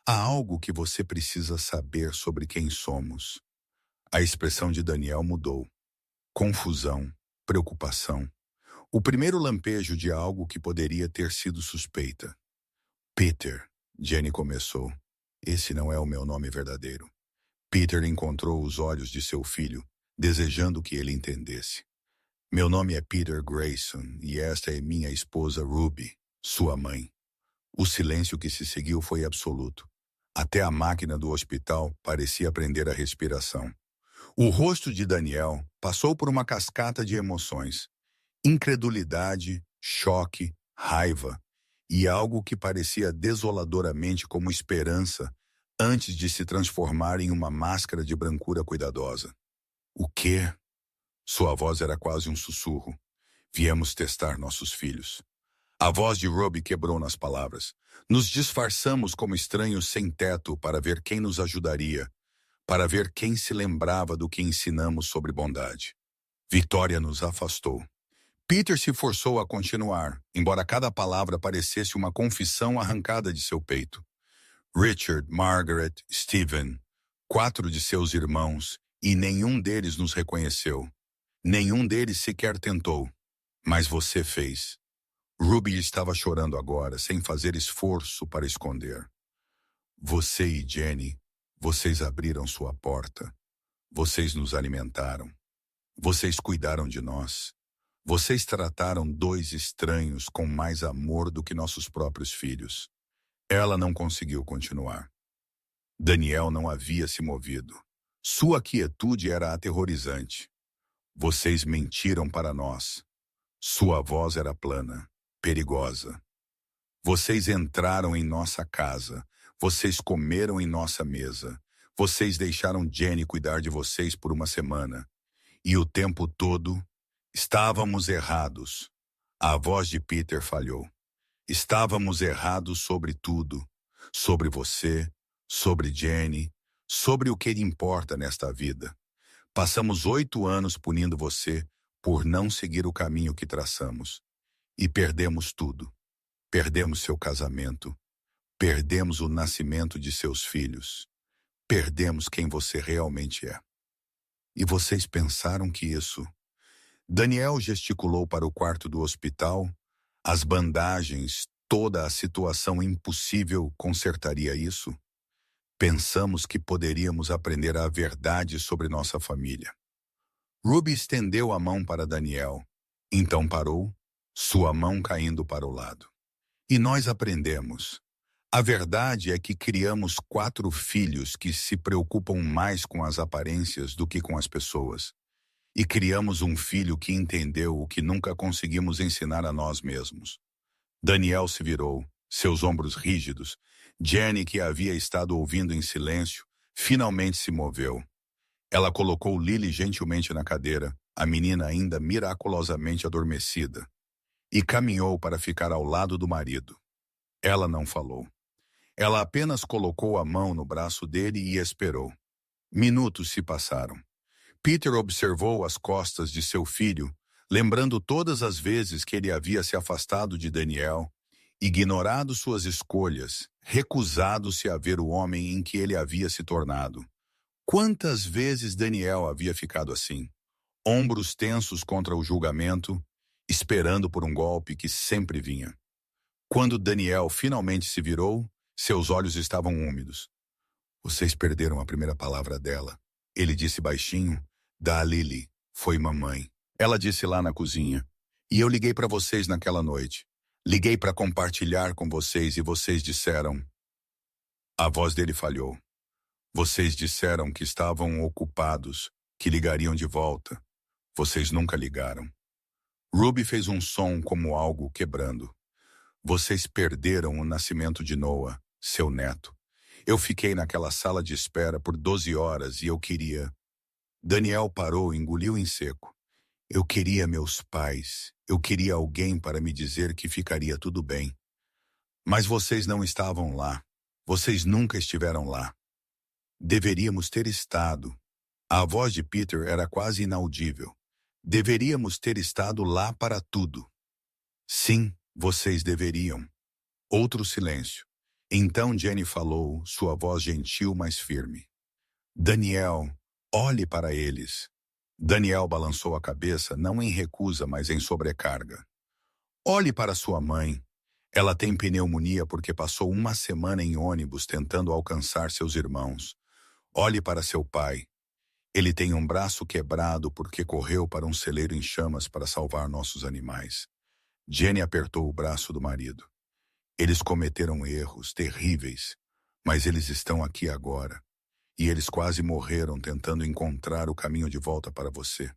Há algo que você precisa saber sobre quem somos. A expressão de Daniel mudou. Confusão, preocupação. O primeiro lampejo de algo que poderia ter sido suspeita. Peter, Jenny começou. Esse não é o meu nome verdadeiro. Peter encontrou os olhos de seu filho, desejando que ele entendesse. Meu nome é Peter Grayson e esta é minha esposa Ruby, sua mãe. O silêncio que se seguiu foi absoluto. Até a máquina do hospital parecia prender a respiração. O rosto de Daniel passou por uma cascata de emoções. Incredulidade, choque, raiva e algo que parecia desoladoramente como esperança antes de se transformar em uma máscara de brancura cuidadosa. O quê? Sua voz era quase um sussurro. Viemos testar nossos filhos. A voz de Ruby quebrou nas palavras. Nos disfarçamos como estranhos sem teto para ver quem nos ajudaria, para ver quem se lembrava do que ensinamos sobre bondade. Vitória nos afastou. Peter se forçou a continuar, embora cada palavra parecesse uma confissão arrancada de seu peito. Richard, Margaret, Stephen, 4 de seus irmãos, e nenhum deles nos reconheceu. Nenhum deles sequer tentou. Mas você fez. Ruby estava chorando agora, sem fazer esforço para esconder. Você e Jenny, vocês abriram sua porta. Vocês nos alimentaram. Vocês cuidaram de nós. Vocês trataram 2 estranhos com mais amor do que nossos próprios filhos. Ela não conseguiu continuar. Daniel não havia se movido. Sua quietude era aterrorizante. Vocês mentiram para nós. Sua voz era plana, perigosa. Vocês entraram em nossa casa. Vocês comeram em nossa mesa. Vocês deixaram Jenny cuidar de vocês por uma semana. E o tempo todo, estávamos errados. A voz de Peter falhou. Estávamos errados sobre tudo. Sobre você, sobre Jenny, sobre o que importa nesta vida. Passamos 8 anos punindo você por não seguir o caminho que traçamos. E perdemos tudo. Perdemos seu casamento. Perdemos o nascimento de seus filhos. Perdemos quem você realmente é. E vocês pensaram que isso... Daniel gesticulou para o quarto do hospital. As bandagens, toda a situação impossível consertaria isso? Pensamos que poderíamos aprender a verdade sobre nossa família. Ruby estendeu a mão para Daniel. Então parou, sua mão caindo para o lado. E nós aprendemos. A verdade é que criamos 4 filhos que se preocupam mais com as aparências do que com as pessoas. E criamos um filho que entendeu o que nunca conseguimos ensinar a nós mesmos. Daniel se virou, seus ombros rígidos. Jenny, que havia estado ouvindo em silêncio, finalmente se moveu. Ela colocou Lily gentilmente na cadeira, a menina ainda miraculosamente adormecida, e caminhou para ficar ao lado do marido. Ela não falou. Ela apenas colocou a mão no braço dele e esperou. Minutos se passaram. Peter observou as costas de seu filho, lembrando todas as vezes que ele havia se afastado de Daniel, ignorado suas escolhas, recusado-se a ver o homem em que ele havia se tornado. Quantas vezes Daniel havia ficado assim, ombros tensos contra o julgamento, esperando por um golpe que sempre vinha. Quando Daniel finalmente se virou, seus olhos estavam úmidos. Vocês perderam a primeira palavra dela. Ele disse baixinho, da Lily, foi mamãe. Ela disse lá na cozinha. E eu liguei para vocês naquela noite. Liguei para compartilhar com vocês e vocês disseram... A voz dele falhou. Vocês disseram que estavam ocupados, que ligariam de volta. Vocês nunca ligaram. Ruby fez um som como algo quebrando. Vocês perderam o nascimento de Noah, seu neto. Eu fiquei naquela sala de espera por 12 horas e eu queria... Daniel parou e engoliu em seco. Eu queria meus pais. Eu queria alguém para me dizer que ficaria tudo bem. Mas vocês não estavam lá. Vocês nunca estiveram lá. Deveríamos ter estado. A voz de Peter era quase inaudível. Deveríamos ter estado lá para tudo. Sim, vocês deveriam. Outro silêncio. Então Jenny falou, sua voz gentil, mas firme. Daniel, olhe para eles. Daniel balançou a cabeça, não em recusa, mas em sobrecarga. Olhe para sua mãe. Ela tem pneumonia porque passou uma semana em ônibus tentando alcançar seus irmãos. Olhe para seu pai. Ele tem um braço quebrado porque correu para um celeiro em chamas para salvar nossos animais. Jenny apertou o braço do marido. Eles cometeram erros terríveis, mas eles estão aqui agora. E eles quase morreram tentando encontrar o caminho de volta para você.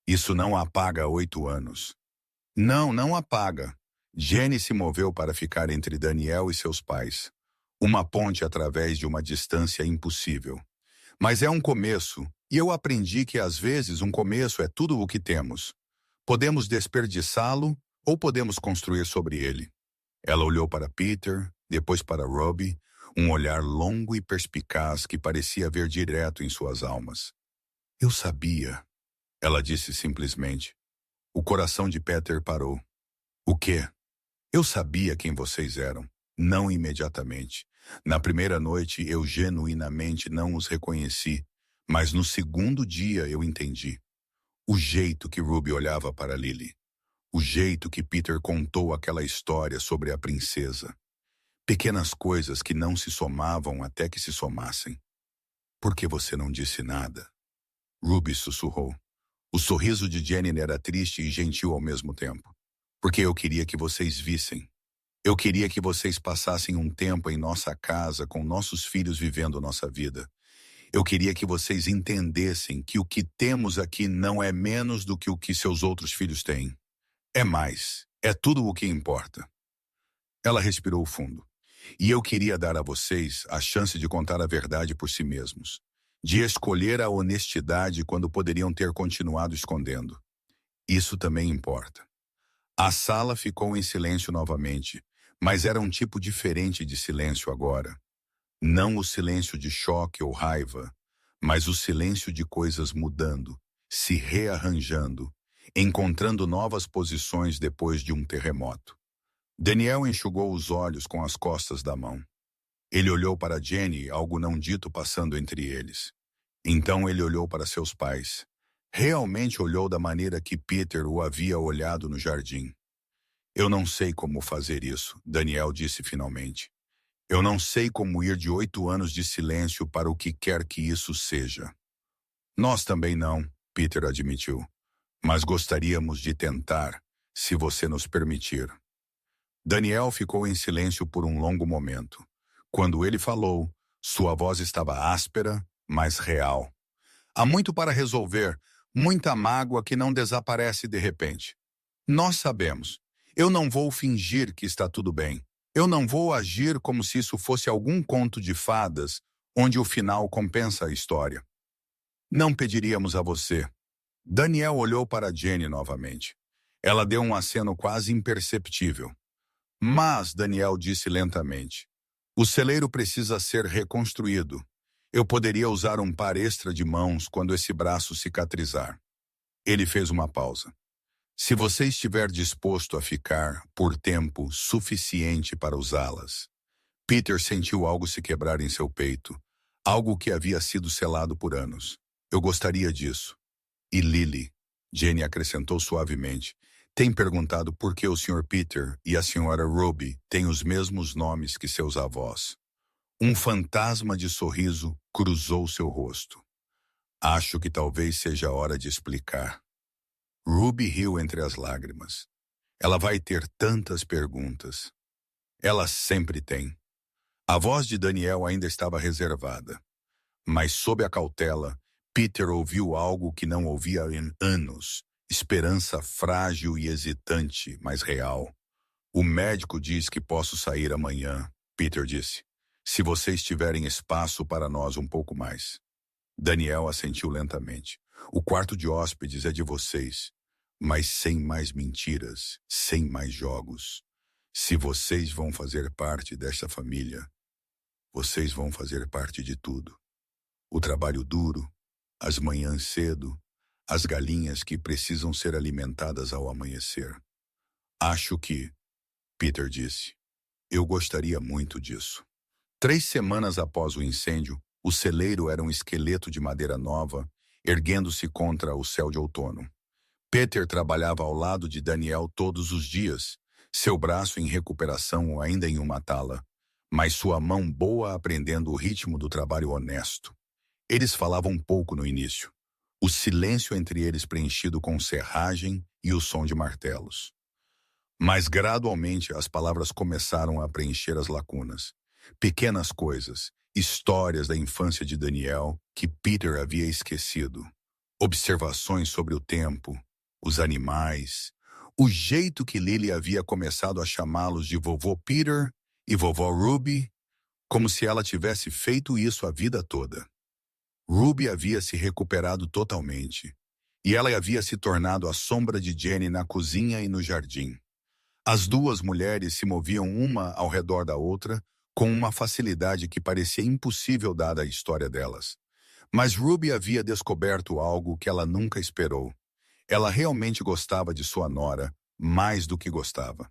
Isso não apaga 8 anos. Não, não apaga. Jenny se moveu para ficar entre Daniel e seus pais. Uma ponte através de uma distância impossível. Mas é um começo, e eu aprendi que às vezes um começo é tudo o que temos. Podemos desperdiçá-lo ou podemos construir sobre ele. Ela olhou para Peter, depois para Robbie, um olhar longo e perspicaz que parecia ver direto em suas almas. Eu sabia, ela disse simplesmente. O coração de Peter parou. O quê? Eu sabia quem vocês eram, não imediatamente. Na primeira noite eu genuinamente não os reconheci, mas no segundo dia eu entendi. O jeito que Ruby olhava para Lily. O jeito que Peter contou aquela história sobre a princesa. Pequenas coisas que não se somavam até que se somassem. Por que você não disse nada? Ruby sussurrou. O sorriso de Jenny era triste e gentil ao mesmo tempo. Porque eu queria que vocês vissem. Eu queria que vocês passassem um tempo em nossa casa com nossos filhos vivendo nossa vida. Eu queria que vocês entendessem que o que temos aqui não é menos do que o que seus outros filhos têm. É mais. É tudo o que importa. Ela respirou fundo. E eu queria dar a vocês a chance de contar a verdade por si mesmos. De escolher a honestidade quando poderiam ter continuado escondendo. Isso também importa. A sala ficou em silêncio novamente, mas era um tipo diferente de silêncio agora. Não o silêncio de choque ou raiva, mas o silêncio de coisas mudando, se rearranjando, encontrando novas posições depois de um terremoto. Daniel enxugou os olhos com as costas da mão. Ele olhou para Jenny, algo não dito passando entre eles. Então ele olhou para seus pais. Realmente olhou da maneira que Peter o havia olhado no jardim. Eu não sei como fazer isso, Daniel disse finalmente. Eu não sei como ir de 8 anos de silêncio para o que quer que isso seja. Nós também não, Peter admitiu. Mas gostaríamos de tentar, se você nos permitir. Daniel ficou em silêncio por um longo momento. Quando ele falou, sua voz estava áspera, mas real. Há muito para resolver, muita mágoa que não desaparece de repente. Nós sabemos. Eu não vou fingir que está tudo bem. Eu não vou agir como se isso fosse algum conto de fadas, onde o final compensa a história. Não pediríamos a você. Daniel olhou para Jenny novamente. Ela deu um aceno quase imperceptível. Mas, Daniel disse lentamente, o celeiro precisa ser reconstruído. Eu poderia usar um par extra de mãos quando esse braço cicatrizar. Ele fez uma pausa. Se você estiver disposto a ficar por tempo suficiente para usá-las. Peter sentiu algo se quebrar em seu peito, algo que havia sido selado por anos. Eu gostaria disso. E Lily, Jenny acrescentou suavemente, tem perguntado por que o Sr. Peter e a Sra. Ruby têm os mesmos nomes que seus avós. Um fantasma de sorriso cruzou seu rosto. Acho que talvez seja a hora de explicar. Ruby riu entre as lágrimas. Ela vai ter tantas perguntas. Ela sempre tem. A voz de Daniel ainda estava reservada. Mas sob a cautela, Peter ouviu algo que não ouvia em anos. Esperança frágil e hesitante, mas real. O médico diz que posso sair amanhã, Peter disse. Se vocês tiverem espaço para nós um pouco mais. Daniel assentiu lentamente. O quarto de hóspedes é de vocês, mas sem mais mentiras, sem mais jogos. Se vocês vão fazer parte desta família, vocês vão fazer parte de tudo. O trabalho duro, as manhãs cedo, as galinhas que precisam ser alimentadas ao amanhecer. Acho que, Peter disse, eu gostaria muito disso. 3 semanas após o incêndio, o celeiro era um esqueleto de madeira nova, erguendo-se contra o céu de outono. Peter trabalhava ao lado de Daniel todos os dias, seu braço em recuperação ainda em uma tala, mas sua mão boa aprendendo o ritmo do trabalho honesto. Eles falavam pouco no início, o silêncio entre eles preenchido com serragem e o som de martelos. Mas gradualmente as palavras começaram a preencher as lacunas. Pequenas coisas, histórias da infância de Daniel que Peter havia esquecido. Observações sobre o tempo, os animais, o jeito que Lily havia começado a chamá-los de vovô Peter e vovó Ruby, como se ela tivesse feito isso a vida toda. Ruby havia se recuperado totalmente, e ela havia se tornado a sombra de Jenny na cozinha e no jardim. As duas mulheres se moviam uma ao redor da outra, com uma facilidade que parecia impossível dada a história delas. Mas Ruby havia descoberto algo que ela nunca esperou. Ela realmente gostava de sua nora, mais do que gostava.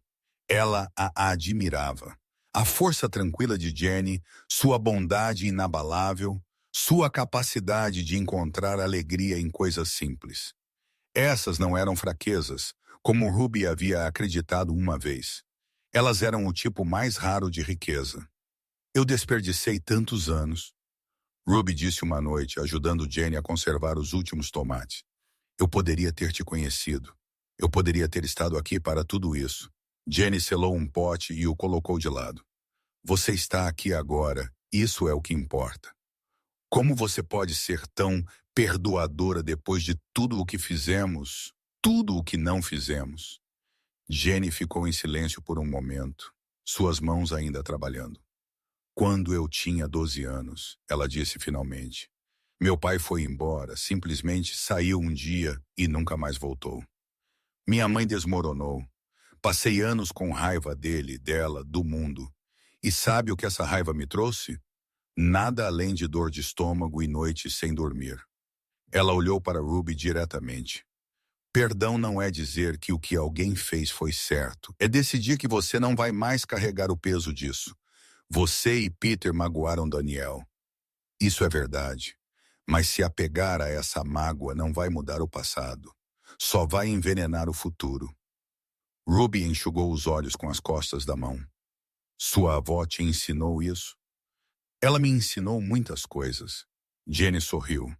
Ela a admirava. A força tranquila de Jenny, sua bondade inabalável, sua capacidade de encontrar alegria em coisas simples. Essas não eram fraquezas, como Ruby havia acreditado uma vez. Elas eram o tipo mais raro de riqueza. Eu desperdicei tantos anos, Ruby disse uma noite, ajudando Jenny a conservar os últimos tomates. Eu poderia ter te conhecido. Eu poderia ter estado aqui para tudo isso. Jenny selou um pote e o colocou de lado. Você está aqui agora, isso é o que importa. Como você pode ser tão perdoadora depois de tudo o que fizemos, tudo o que não fizemos? Jenny ficou em silêncio por um momento, suas mãos ainda trabalhando. Quando eu tinha 12 anos, ela disse finalmente. Meu pai foi embora, simplesmente saiu um dia e nunca mais voltou. Minha mãe desmoronou. Passei anos com raiva dele, dela, do mundo. E sabe o que essa raiva me trouxe? Nada além de dor de estômago e noites sem dormir. Ela olhou para Ruby diretamente. Perdão não é dizer que o que alguém fez foi certo. É decidir que você não vai mais carregar o peso disso. Você e Peter magoaram Daniel. Isso é verdade. Mas se apegar a essa mágoa não vai mudar o passado. Só vai envenenar o futuro. Ruby enxugou os olhos com as costas da mão. Sua avó te ensinou isso? Ela me ensinou muitas coisas. Jenny sorriu.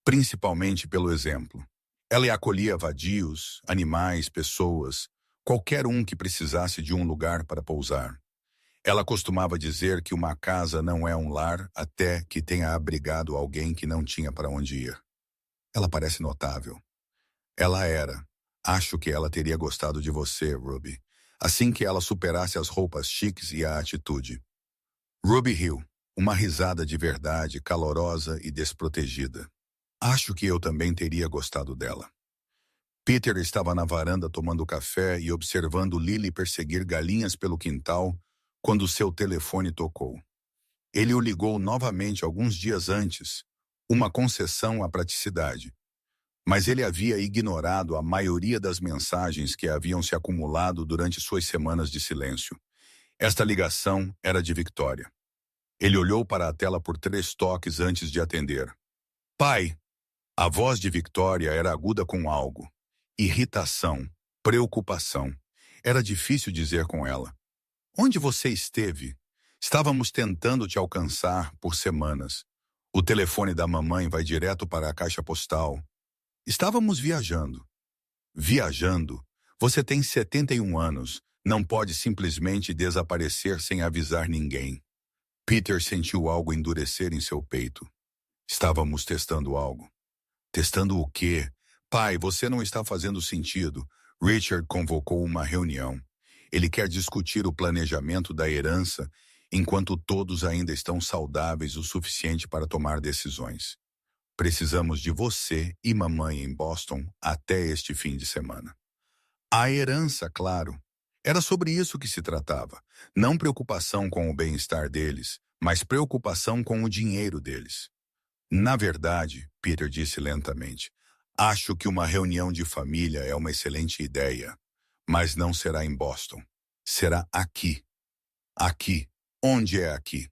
Principalmente pelo exemplo. Ela acolhia vadios, animais, pessoas, qualquer um que precisasse de um lugar para pousar. Ela costumava dizer que uma casa não é um lar até que tenha abrigado alguém que não tinha para onde ir. Ela parece notável. Ela era. Acho que ela teria gostado de você, Ruby, assim que ela superasse as roupas chiques e a atitude. Ruby riu, uma risada de verdade, calorosa e desprotegida. Acho que eu também teria gostado dela. Peter estava na varanda tomando café e observando Lily perseguir galinhas pelo quintal quando seu telefone tocou. Ele o ligou novamente alguns dias antes, uma concessão à praticidade. Mas ele havia ignorado a maioria das mensagens que haviam se acumulado durante suas semanas de silêncio. Esta ligação era de Victoria. Ele olhou para a tela por 3 toques antes de atender. Pai! A voz de Victoria era aguda com algo. Irritação, preocupação. Era difícil dizer com ela. Onde você esteve? Estávamos tentando te alcançar por semanas. O telefone da mamãe vai direto para a caixa postal. Estávamos viajando. Viajando? Você tem 71 anos. Não pode simplesmente desaparecer sem avisar ninguém. Peter sentiu algo endurecer em seu peito. Estávamos testando algo. Testando o quê? Pai, você não está fazendo sentido. Richard convocou uma reunião. Ele quer discutir o planejamento da herança enquanto todos ainda estão saudáveis o suficiente para tomar decisões. Precisamos de você e mamãe em Boston até este fim de semana. A herança, claro. Era sobre isso que se tratava. Não preocupação com o bem-estar deles, mas preocupação com o dinheiro deles. Na verdade, Peter disse lentamente, acho que uma reunião de família é uma excelente ideia, mas não será em Boston. Será aqui. Aqui. Onde é aqui?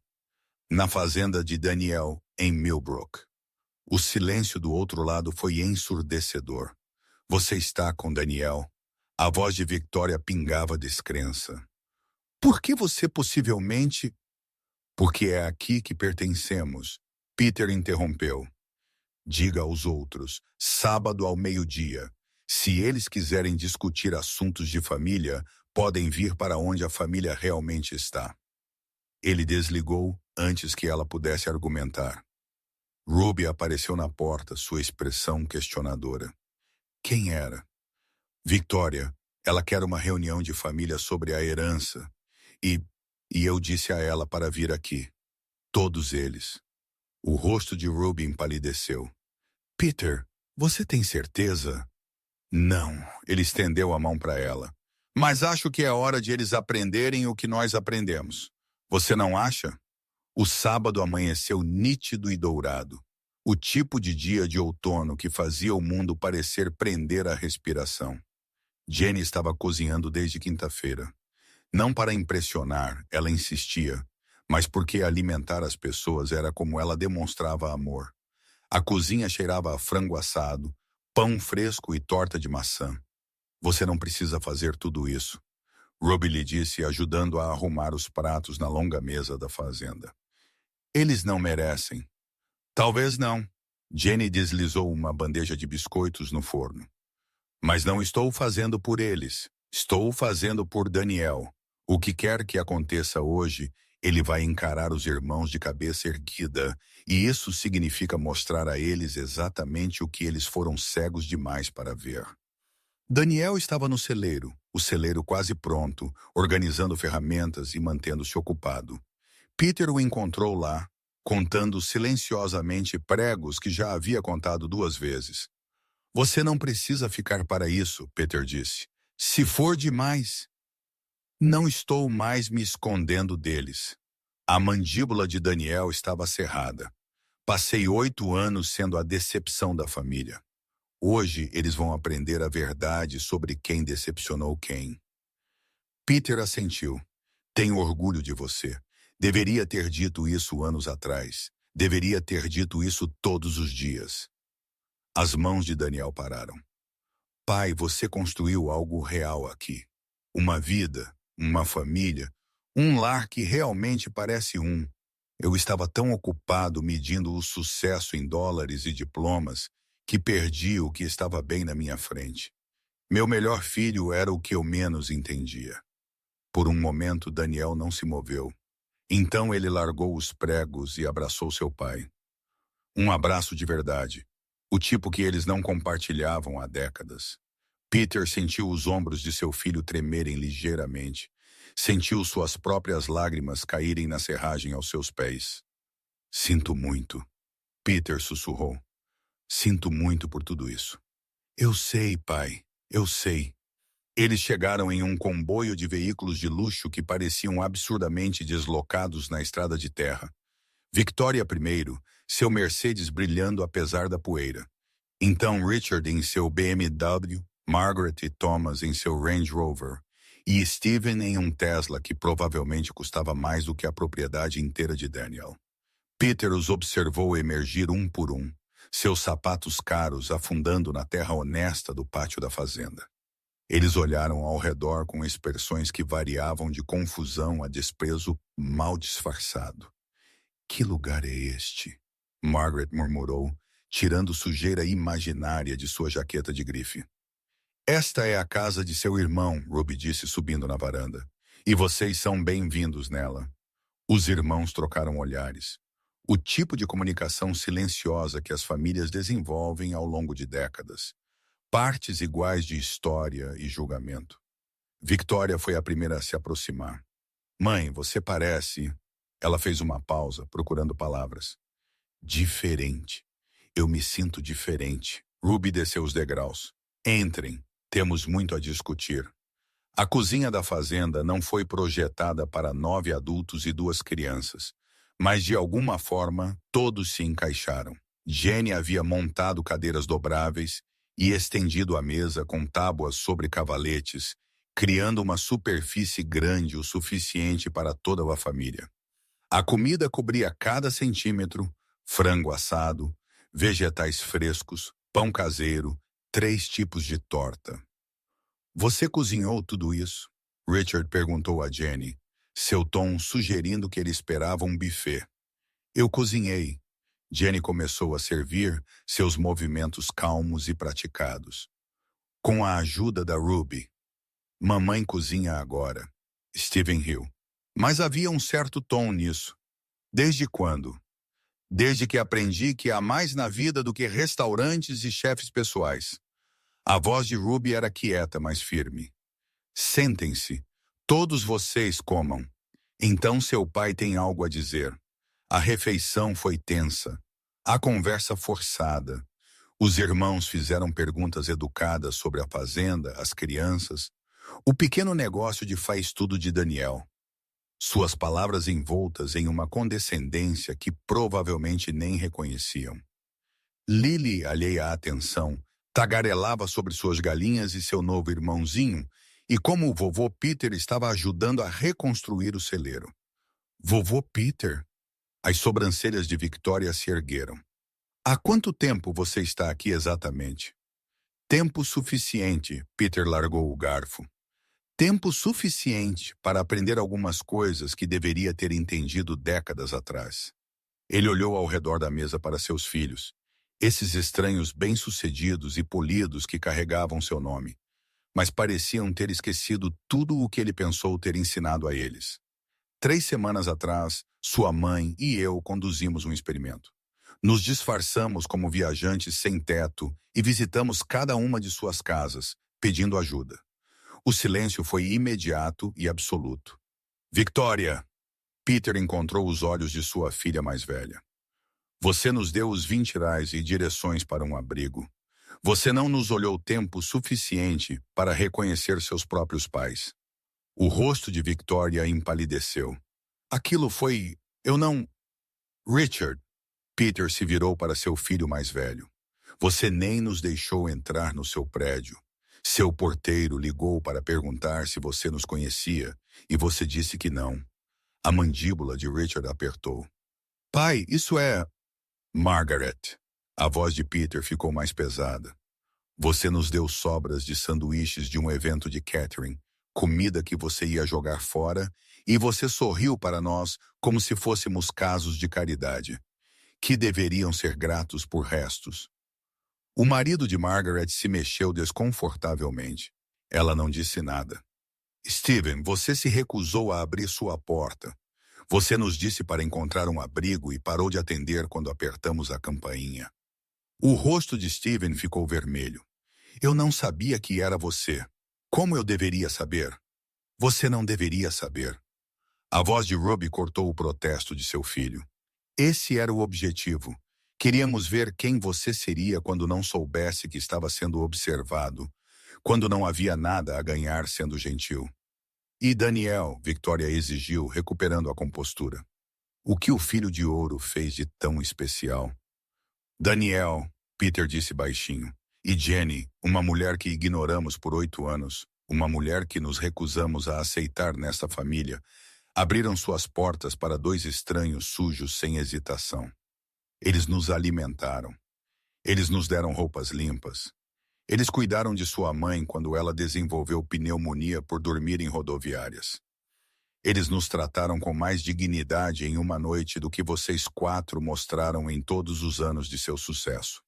Na fazenda de Daniel, em Millbrook. O silêncio do outro lado foi ensurdecedor. Você está com Daniel? A voz de Victoria pingava descrença. Por que você possivelmente... Porque é aqui que pertencemos. Peter interrompeu. Diga aos outros, sábado ao meio-dia. Se eles quiserem discutir assuntos de família, podem vir para onde a família realmente está. Ele desligou antes que ela pudesse argumentar. Ruby apareceu na porta, sua expressão questionadora. Quem era? Victoria. Ela quer uma reunião de família sobre a herança. E eu disse a ela para vir aqui. Todos eles. O rosto de Ruby empalideceu. Peter, você tem certeza? Não, ele estendeu a mão para ela. Mas acho que é hora de eles aprenderem o que nós aprendemos. Você não acha? O sábado amanheceu nítido e dourado. O tipo de dia de outono que fazia o mundo parecer prender a respiração. Jenny estava cozinhando desde quinta-feira. Não para impressionar, ela insistia, mas porque alimentar as pessoas era como ela demonstrava amor. A cozinha cheirava a frango assado, pão fresco e torta de maçã. Você não precisa fazer tudo isso, Ruby lhe disse, ajudando a arrumar os pratos na longa mesa da fazenda. Eles não merecem. Talvez não. Jenny deslizou uma bandeja de biscoitos no forno. Mas não estou fazendo por eles. Estou fazendo por Daniel. O que quer que aconteça hoje, ele vai encarar os irmãos de cabeça erguida, e isso significa mostrar a eles exatamente o que eles foram cegos demais para ver. Daniel estava no celeiro, o celeiro quase pronto, organizando ferramentas e mantendo-se ocupado. Peter o encontrou lá, contando silenciosamente pregos que já havia contado 2 vezes. Você não precisa ficar para isso, Peter disse. Se for demais... Não estou mais me escondendo deles. A mandíbula de Daniel estava cerrada. Passei 8 anos sendo a decepção da família. Hoje eles vão aprender a verdade sobre quem decepcionou quem. Peter assentiu. Tenho orgulho de você. Deveria ter dito isso anos atrás. Deveria ter dito isso todos os dias. As mãos de Daniel pararam. Pai, você construiu algo real aqui. Uma vida, uma família, um lar que realmente parece um. Eu estava tão ocupado medindo o sucesso em dólares e diplomas que perdi o que estava bem na minha frente. Meu melhor filho era o que eu menos entendia. Por um momento, Daniel não se moveu. Então ele largou os pregos e abraçou seu pai. Um abraço de verdade, o tipo que eles não compartilhavam há décadas. Peter sentiu os ombros de seu filho tremerem ligeiramente. Sentiu suas próprias lágrimas caírem na serragem aos seus pés. Sinto muito, Peter sussurrou. Sinto muito por tudo isso. Eu sei, pai, eu sei. Eles chegaram em um comboio de veículos de luxo que pareciam absurdamente deslocados na estrada de terra. Victoria primeiro, seu Mercedes brilhando apesar da poeira. Então Richard em seu BMW, Margaret e Thomas em seu Range Rover, e Steven em um Tesla que provavelmente custava mais do que a propriedade inteira de Daniel. Peter os observou emergir um por um, seus sapatos caros afundando na terra honesta do pátio da fazenda. Eles olharam ao redor com expressões que variavam de confusão a desprezo mal disfarçado. Que lugar é este? Margaret murmurou, tirando sujeira imaginária de sua jaqueta de grife. Esta é a casa de seu irmão, Ruby disse subindo na varanda. E vocês são bem-vindos nela. Os irmãos trocaram olhares. O tipo de comunicação silenciosa que as famílias desenvolvem ao longo de décadas. Partes iguais de história e julgamento. Victoria foi a primeira a se aproximar. Mãe, você parece... Ela fez uma pausa, procurando palavras. Diferente. Eu me sinto diferente. Ruby desceu os degraus. Entrem. Temos muito a discutir. A cozinha da fazenda não foi projetada para 9 adultos e 2 crianças, mas de alguma forma todos se encaixaram. Jenny havia montado cadeiras dobráveis e estendido a mesa com tábuas sobre cavaletes, criando uma superfície grande o suficiente para toda a família. A comida cobria cada centímetro: frango assado, vegetais frescos, pão caseiro, 3 tipos de torta. Você cozinhou tudo isso? Richard perguntou a Jenny, seu tom sugerindo que ele esperava um buffet. Eu cozinhei. Jenny começou a servir, seus movimentos calmos e praticados. Com a ajuda da Ruby. Mamãe cozinha agora. Stephen riu. Mas havia um certo tom nisso. Desde quando? Desde que aprendi que há mais na vida do que restaurantes e chefes pessoais. A voz de Ruby era quieta, mas firme. Sentem-se. Todos vocês comam. Então seu pai tem algo a dizer. A refeição foi tensa. A conversa forçada. Os irmãos fizeram perguntas educadas sobre a fazenda, as crianças, o pequeno negócio de faz-tudo de Daniel. Suas palavras envoltas em uma condescendência que provavelmente nem reconheciam. Lily, alheia à atenção, tagarelava sobre suas galinhas e seu novo irmãozinho, e como o vovô Peter estava ajudando a reconstruir o celeiro. Vovô Peter? As sobrancelhas de Victoria se ergueram. Há quanto tempo você está aqui exatamente? Tempo suficiente, Peter largou o garfo. Tempo suficiente para aprender algumas coisas que deveria ter entendido décadas atrás. Ele olhou ao redor da mesa para seus filhos, esses estranhos bem-sucedidos e polidos que carregavam seu nome, mas pareciam ter esquecido tudo o que ele pensou ter ensinado a eles. 3 semanas atrás, sua mãe e eu conduzimos um experimento. Nos disfarçamos como viajantes sem teto e visitamos cada uma de suas casas, pedindo ajuda. O silêncio foi imediato e absoluto. Victoria! Peter encontrou os olhos de sua filha mais velha. Você nos deu os 20 reais e direções para um abrigo. Você não nos olhou tempo suficiente para reconhecer seus próprios pais. O rosto de Victoria empalideceu. Aquilo foi... Eu não... Richard! Peter se virou para seu filho mais velho. Você nem nos deixou entrar no seu prédio. Seu porteiro ligou para perguntar se você nos conhecia, e você disse que não. A mandíbula de Richard apertou. Pai, isso é... Margaret. A voz de Peter ficou mais pesada. Você nos deu sobras de sanduíches de um evento de catering, comida que você ia jogar fora, e você sorriu para nós como se fôssemos casos de caridade, que deveriam ser gratos por restos. O marido de Margaret se mexeu desconfortavelmente. Ela não disse nada. Stephen, você se recusou a abrir sua porta. Você nos disse para encontrar um abrigo e parou de atender quando apertamos a campainha. O rosto de Stephen ficou vermelho. Eu não sabia que era você. Como eu deveria saber? Você não deveria saber. A voz de Ruby cortou o protesto de seu filho. Esse era o objetivo. Queríamos ver quem você seria quando não soubesse que estava sendo observado, quando não havia nada a ganhar sendo gentil. E Daniel, Victoria exigiu, recuperando a compostura. O que o filho de ouro fez de tão especial? Daniel, Peter disse baixinho, e Jenny, uma mulher que ignoramos por 8 anos, uma mulher que nos recusamos a aceitar nesta família, abriram suas portas para 2 estranhos sujos sem hesitação. Eles nos alimentaram. Eles nos deram roupas limpas. Eles cuidaram de sua mãe quando ela desenvolveu pneumonia por dormir em rodoviárias. Eles nos trataram com mais dignidade em uma noite do que vocês 4 mostraram em todos os anos de seu sucesso.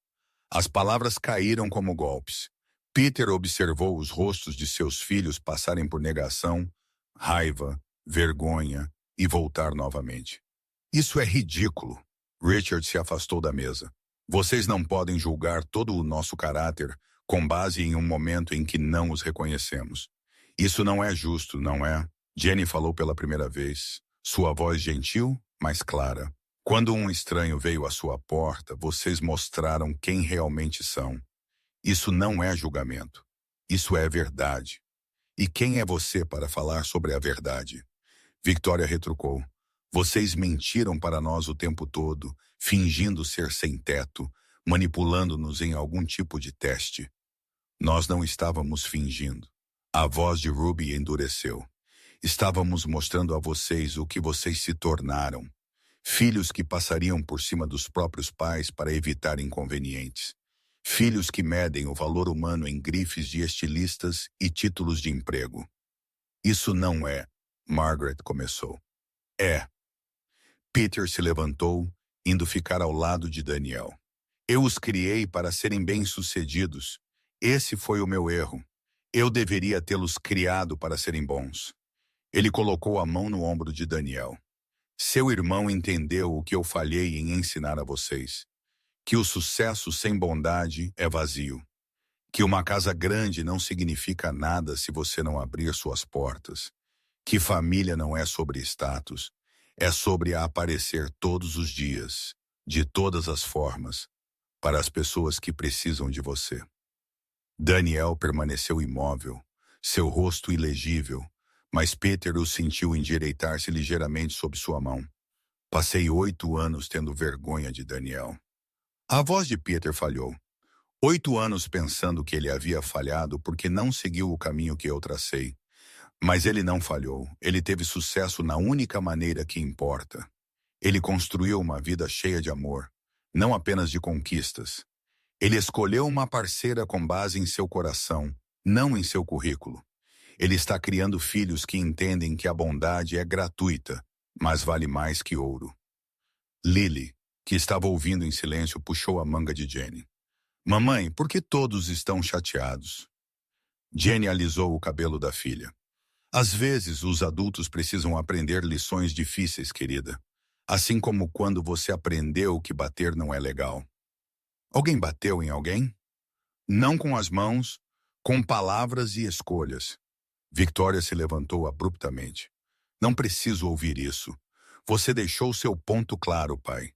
As palavras caíram como golpes. Peter observou os rostos de seus filhos passarem por negação, raiva, vergonha e voltar novamente. Isso é ridículo. Richard se afastou da mesa. Vocês não podem julgar todo o nosso caráter com base em um momento em que não os reconhecemos. Isso não é justo, não é? Jenny falou pela primeira vez, sua voz gentil, mas clara. Quando um estranho veio à sua porta, vocês mostraram quem realmente são. Isso não é julgamento. Isso é verdade. E quem é você para falar sobre a verdade? Victoria retrucou. Vocês mentiram para nós o tempo todo, fingindo ser sem teto, manipulando-nos em algum tipo de teste. Nós não estávamos fingindo. A voz de Ruby endureceu. Estávamos mostrando a vocês o que vocês se tornaram. Filhos que passariam por cima dos próprios pais para evitar inconvenientes. Filhos que medem o valor humano em grifes de estilistas e títulos de emprego. Isso não é, Margaret começou. É. Peter se levantou, indo ficar ao lado de Daniel. Eu os criei para serem bem-sucedidos. Esse foi o meu erro. Eu deveria tê-los criado para serem bons. Ele colocou a mão no ombro de Daniel. Seu irmão entendeu o que eu falhei em ensinar a vocês. Que o sucesso sem bondade é vazio. Que uma casa grande não significa nada se você não abrir suas portas. Que família não é sobre status. É sobre aparecer todos os dias, de todas as formas, para as pessoas que precisam de você. Daniel permaneceu imóvel, seu rosto ilegível, mas Peter o sentiu endireitar-se ligeiramente sob sua mão. Passei 8 anos tendo vergonha de Daniel. A voz de Peter falhou. 8 anos pensando que ele havia falhado porque não seguiu o caminho que eu tracei. Mas ele não falhou. Ele teve sucesso na única maneira que importa. Ele construiu uma vida cheia de amor, não apenas de conquistas. Ele escolheu uma parceira com base em seu coração, não em seu currículo. Ele está criando filhos que entendem que a bondade é gratuita, mas vale mais que ouro. Lily, que estava ouvindo em silêncio, puxou a manga de Jenny. Mamãe, por que todos estão chateados? Jenny alisou o cabelo da filha. Às vezes, os adultos precisam aprender lições difíceis, querida. Assim como quando você aprendeu que bater não é legal. Alguém bateu em alguém? Não com as mãos, com palavras e escolhas. Victoria se levantou abruptamente. Não preciso ouvir isso. Você deixou seu ponto claro, pai.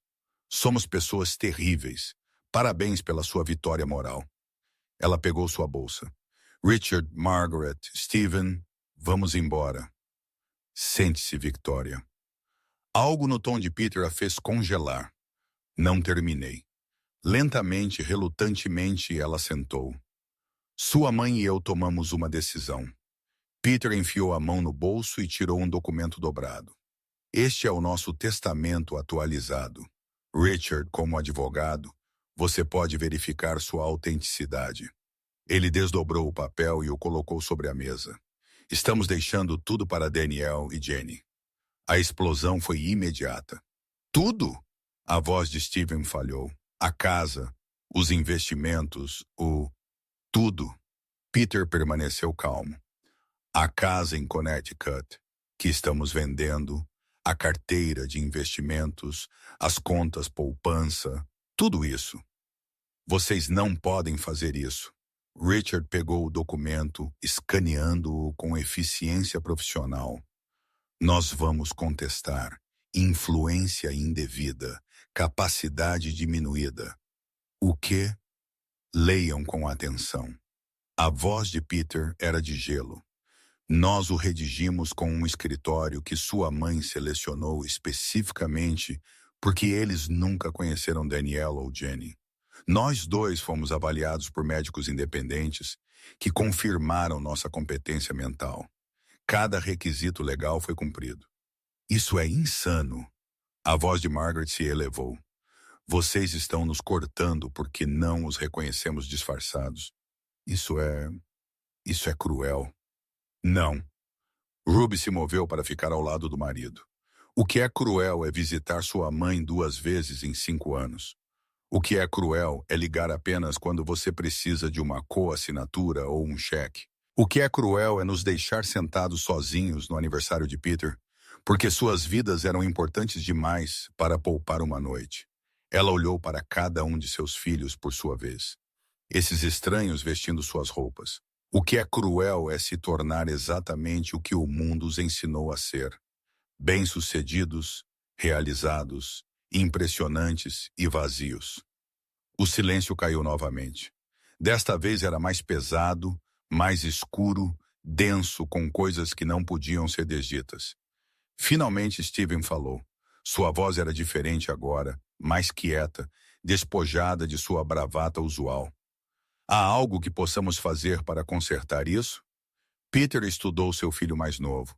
Somos pessoas terríveis. Parabéns pela sua vitória moral. Ela pegou sua bolsa. Richard, Margaret, Stephen, vamos embora. Sente-se, Victoria. Algo no tom de Peter a fez congelar. Não terminei. Lentamente, relutantemente, ela sentou. Sua mãe e eu tomamos uma decisão. Peter enfiou a mão no bolso e tirou um documento dobrado. Este é o nosso testamento atualizado. Richard, como advogado, você pode verificar sua autenticidade. Ele desdobrou o papel e o colocou sobre a mesa. Estamos deixando tudo para Daniel e Jenny. A explosão foi imediata. Tudo? A voz de Stephen falhou. A casa, os investimentos, tudo. Peter permaneceu calmo. A casa em Connecticut, que estamos vendendo, a carteira de investimentos, as contas poupança, tudo isso. Vocês não podem fazer isso. Richard pegou o documento, escaneando-o com eficiência profissional. Nós vamos contestar influência indevida, capacidade diminuída. O que? Leiam com atenção. A voz de Peter era de gelo. Nós o redigimos com um escritório que sua mãe selecionou especificamente porque eles nunca conheceram Daniel ou Jenny. Nós dois fomos avaliados por médicos independentes que confirmaram nossa competência mental. Cada requisito legal foi cumprido. Isso é insano. A voz de Margaret se elevou. Vocês estão nos cortando porque não os reconhecemos disfarçados. Isso é cruel. Não. Ruby se moveu para ficar ao lado do marido. O que é cruel é visitar sua mãe 2 vezes em 5 anos. O que é cruel é ligar apenas quando você precisa de uma coassinatura ou um cheque. O que é cruel é nos deixar sentados sozinhos no aniversário de Peter, porque suas vidas eram importantes demais para poupar uma noite. Ela olhou para cada um de seus filhos por sua vez. Esses estranhos vestindo suas roupas. O que é cruel é se tornar exatamente o que o mundo os ensinou a ser. Bem-sucedidos, realizados, impressionantes e vazios. O silêncio caiu novamente. Desta vez era mais pesado, mais escuro, denso, com coisas que não podiam ser desditas. Finalmente Steven falou. Sua voz era diferente agora, mais quieta, despojada de sua bravata usual. Há algo que possamos fazer para consertar isso? Peter estudou seu filho mais novo.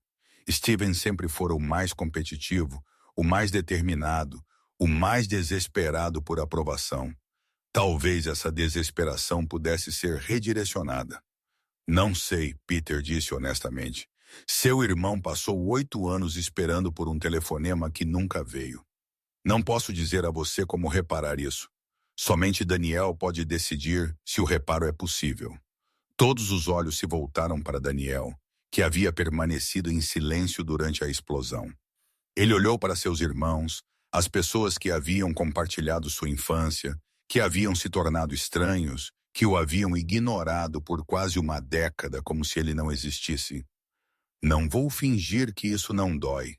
Steven sempre fora o mais competitivo, o mais determinado, o mais desesperado por aprovação. Talvez essa desesperação pudesse ser redirecionada. Não sei, Peter disse honestamente. Seu irmão passou 8 anos esperando por um telefonema que nunca veio. Não posso dizer a você como reparar isso. Somente Daniel pode decidir se o reparo é possível. Todos os olhos se voltaram para Daniel, que havia permanecido em silêncio durante a explosão. Ele olhou para seus irmãos, as pessoas que haviam compartilhado sua infância, que haviam se tornado estranhos, que o haviam ignorado por quase uma década como se ele não existisse. Não vou fingir que isso não dói,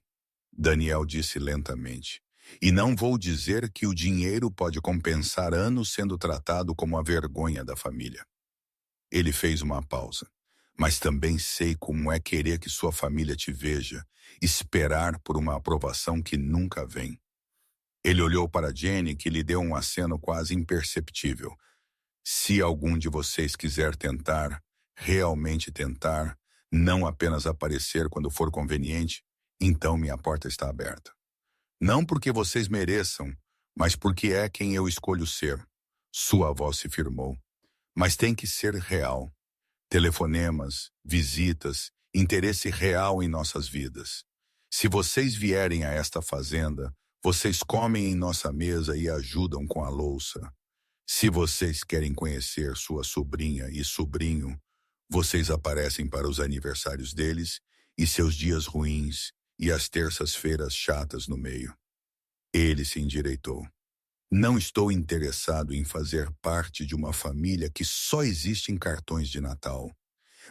Daniel disse lentamente. E não vou dizer que o dinheiro pode compensar anos sendo tratado como a vergonha da família. Ele fez uma pausa. Mas também sei como é querer que sua família te veja, esperar por uma aprovação que nunca vem. Ele olhou para Jenny, que lhe deu um aceno quase imperceptível. Se algum de vocês quiser tentar, realmente tentar, não apenas aparecer quando for conveniente, então minha porta está aberta. Não porque vocês mereçam, mas porque é quem eu escolho ser. Sua voz se firmou. Mas tem que ser real. Telefonemas, visitas, interesse real em nossas vidas. Se vocês vierem a esta fazenda, vocês comem em nossa mesa e ajudam com a louça. Se vocês querem conhecer sua sobrinha e sobrinho, vocês aparecem para os aniversários deles e seus dias ruins e as terças-feiras chatas no meio. Ele se endireitou. Não estou interessado em fazer parte de uma família que só existe em cartões de Natal.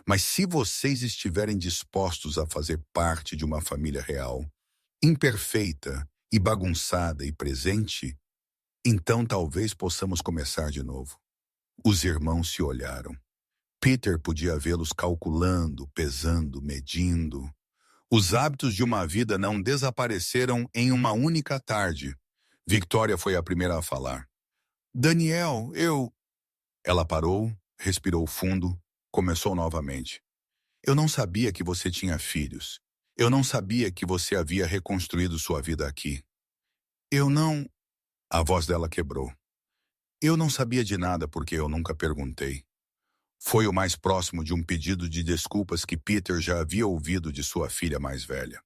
Mas se vocês estiverem dispostos a fazer parte de uma família real, imperfeita e bagunçada e presente, então talvez possamos começar de novo. Os irmãos se olharam. Peter podia vê-los calculando, pesando, medindo. Os hábitos de uma vida não desapareceram em uma única tarde. Victoria foi a primeira a falar. Daniel, eu... Ela parou, respirou fundo, começou novamente. Eu não sabia que você tinha filhos. Eu não sabia que você havia reconstruído sua vida aqui. Eu não... A voz dela quebrou. Eu não sabia de nada porque eu nunca perguntei. Foi o mais próximo de um pedido de desculpas que Peter já havia ouvido de sua filha mais velha.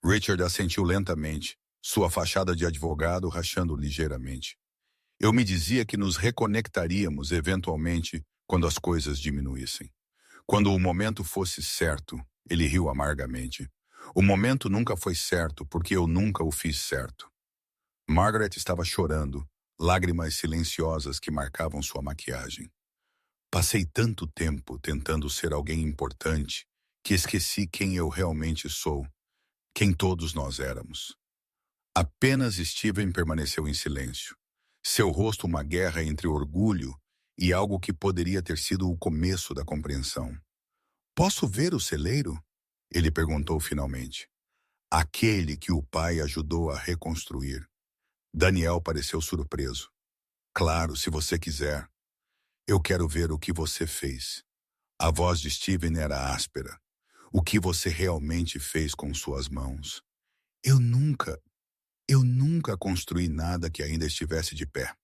Richard assentiu lentamente, sua fachada de advogado rachando ligeiramente. Eu me dizia que nos reconectaríamos eventualmente quando as coisas diminuíssem. Quando o momento fosse certo, ele riu amargamente. O momento nunca foi certo porque eu nunca o fiz certo. Margaret estava chorando, lágrimas silenciosas que marcavam sua maquiagem. Passei tanto tempo tentando ser alguém importante que esqueci quem eu realmente sou, quem todos nós éramos. Apenas Steven permaneceu em silêncio. Seu rosto uma guerra entre orgulho e algo que poderia ter sido o começo da compreensão. Posso ver o celeiro? Ele perguntou finalmente. Aquele que o pai ajudou a reconstruir. Daniel pareceu surpreso. Claro, se você quiser. Eu quero ver o que você fez. A voz de Steven era áspera. O que você realmente fez com suas mãos. Eu nunca construí nada que ainda estivesse de pé.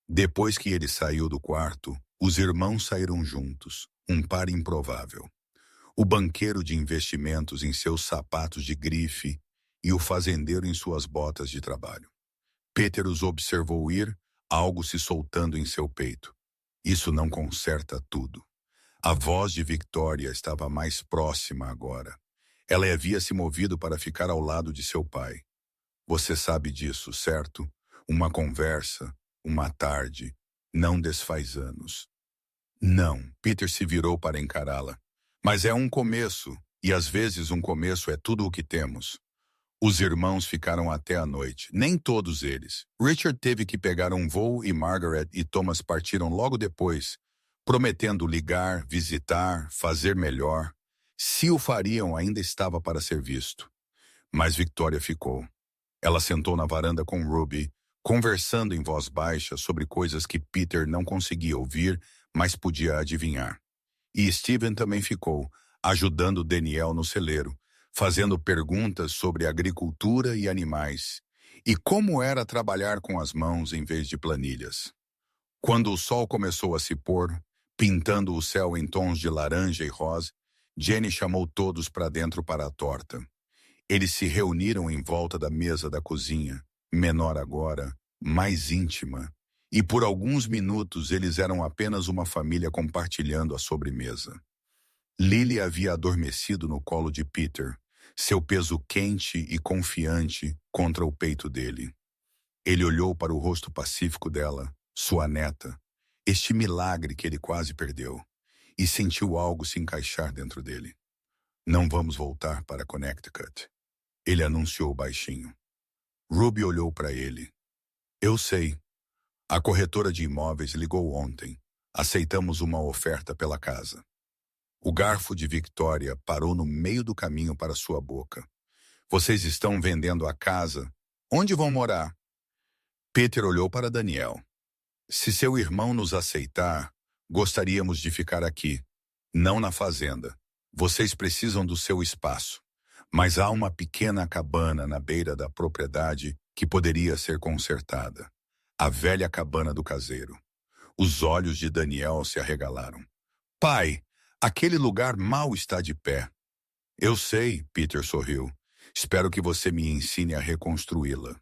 Depois que ele saiu do quarto, os irmãos saíram juntos, um par improvável. O banqueiro de investimentos em seus sapatos de grife e o fazendeiro em suas botas de trabalho. Peter os observou ir, algo se soltando em seu peito. Isso não conserta tudo. A voz de Victoria estava mais próxima agora. Ela havia se movido para ficar ao lado de seu pai. Você sabe disso, certo? Uma conversa, uma tarde, não desfaz anos. Não, Peter se virou para encará-la. Mas é um começo, e às vezes um começo é tudo o que temos. Os irmãos ficaram até a noite, nem todos eles. Richard teve que pegar um voo e Margaret e Thomas partiram logo depois, prometendo ligar, visitar, fazer melhor. Se o fariam, ainda estava para ser visto. Mas Victoria ficou. Ela sentou na varanda com Ruby, conversando em voz baixa sobre coisas que Peter não conseguia ouvir, mas podia adivinhar. E Stephen também ficou, ajudando Daniel no celeiro, fazendo perguntas sobre agricultura e animais, e como era trabalhar com as mãos em vez de planilhas. Quando o sol começou a se pôr, pintando o céu em tons de laranja e rosa, Jenny chamou todos para dentro para a torta. Eles se reuniram em volta da mesa da cozinha, menor agora, mais íntima, e por alguns minutos eles eram apenas uma família compartilhando a sobremesa. Lily havia adormecido no colo de Peter, seu peso quente e confiante contra o peito dele. Ele olhou para o rosto pacífico dela, sua neta, este milagre que ele quase perdeu, e sentiu algo se encaixar dentro dele. Não vamos voltar para Connecticut, ele anunciou baixinho. Ruby olhou para ele. Eu sei. A corretora de imóveis ligou ontem. Aceitamos uma oferta pela casa. O garfo de Victoria parou no meio do caminho para sua boca. Vocês estão vendendo a casa? Onde vão morar? Peter olhou para Daniel. Se seu irmão nos aceitar, gostaríamos de ficar aqui, não na fazenda. Vocês precisam do seu espaço. Mas há uma pequena cabana na beira da propriedade que poderia ser consertada. A velha cabana do caseiro. Os olhos de Daniel se arregalaram. Pai, aquele lugar mal está de pé. Eu sei, Peter sorriu. Espero que você me ensine a reconstruí-la.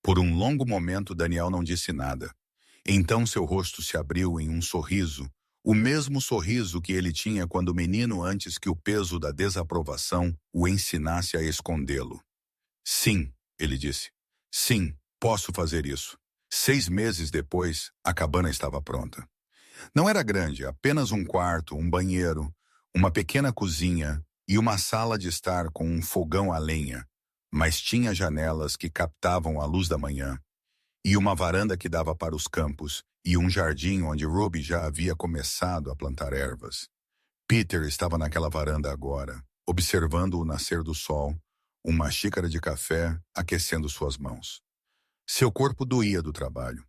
Por um longo momento, Daniel não disse nada. Então seu rosto se abriu em um sorriso, o mesmo sorriso que ele tinha quando menino antes que o peso da desaprovação o ensinasse a escondê-lo. Sim, ele disse. Sim, posso fazer isso. 6 meses depois, a cabana estava pronta. Não era grande, apenas um quarto, um banheiro, uma pequena cozinha e uma sala de estar com um fogão a lenha, mas tinha janelas que captavam a luz da manhã, e uma varanda que dava para os campos, e um jardim onde Ruby já havia começado a plantar ervas. Peter estava naquela varanda agora, observando o nascer do sol, uma xícara de café aquecendo suas mãos. Seu corpo doía do trabalho.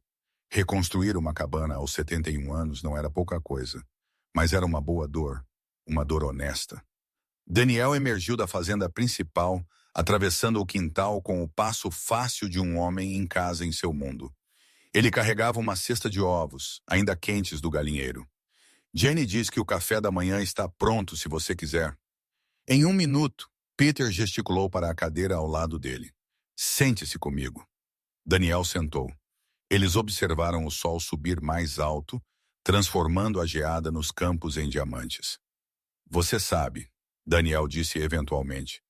Reconstruir uma cabana aos 71 anos não era pouca coisa, mas era uma boa dor, uma dor honesta. Daniel emergiu da fazenda principal, atravessando o quintal com o passo fácil de um homem em casa em seu mundo. Ele carregava uma cesta de ovos, ainda quentes do galinheiro. Jenny diz que o café da manhã está pronto se você quiser. Em 1 minuto, Peter gesticulou para a cadeira ao lado dele. Sente-se comigo. Daniel sentou. Eles observaram o sol subir mais alto, transformando a geada nos campos em diamantes. Você sabe, Daniel disse eventualmente.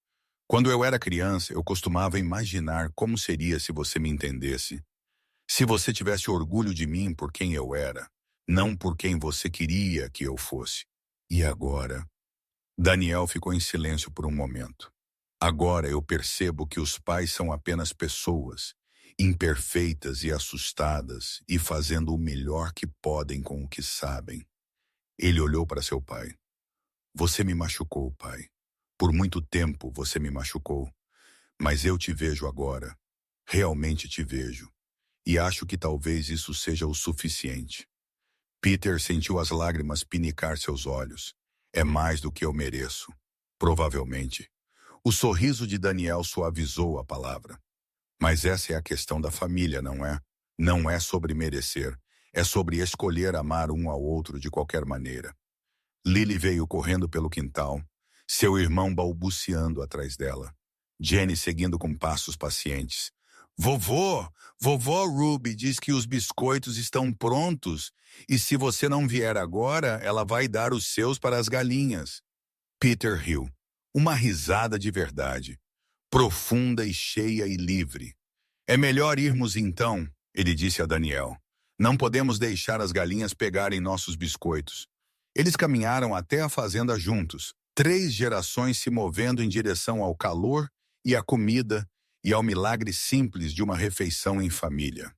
Quando eu era criança, eu costumava imaginar como seria se você me entendesse. Se você tivesse orgulho de mim por quem eu era, não por quem você queria que eu fosse. E agora? Daniel ficou em silêncio por um momento. Agora eu percebo que os pais são apenas pessoas, imperfeitas e assustadas, e fazendo o melhor que podem com o que sabem. Ele olhou para seu pai. Você me machucou, pai. Por muito tempo você me machucou. Mas eu te vejo agora. Realmente te vejo. E acho que talvez isso seja o suficiente. Peter sentiu as lágrimas pinicar seus olhos. É mais do que eu mereço. Provavelmente. O sorriso de Daniel suavizou a palavra. Mas essa é a questão da família, não é? Não é sobre merecer. É sobre escolher amar um ao outro de qualquer maneira. Lily veio correndo pelo quintal, seu irmão balbuciando atrás dela. Jenny seguindo com passos pacientes. Vovó Ruby diz que os biscoitos estão prontos e se você não vier agora, ela vai dar os seus para as galinhas. Peter riu. Uma risada de verdade. Profunda e cheia e livre. É melhor irmos então, ele disse a Daniel. Não podemos deixar as galinhas pegarem nossos biscoitos. Eles caminharam até a fazenda juntos, 3 gerações se movendo em direção ao calor e à comida e ao milagre simples de uma refeição em família.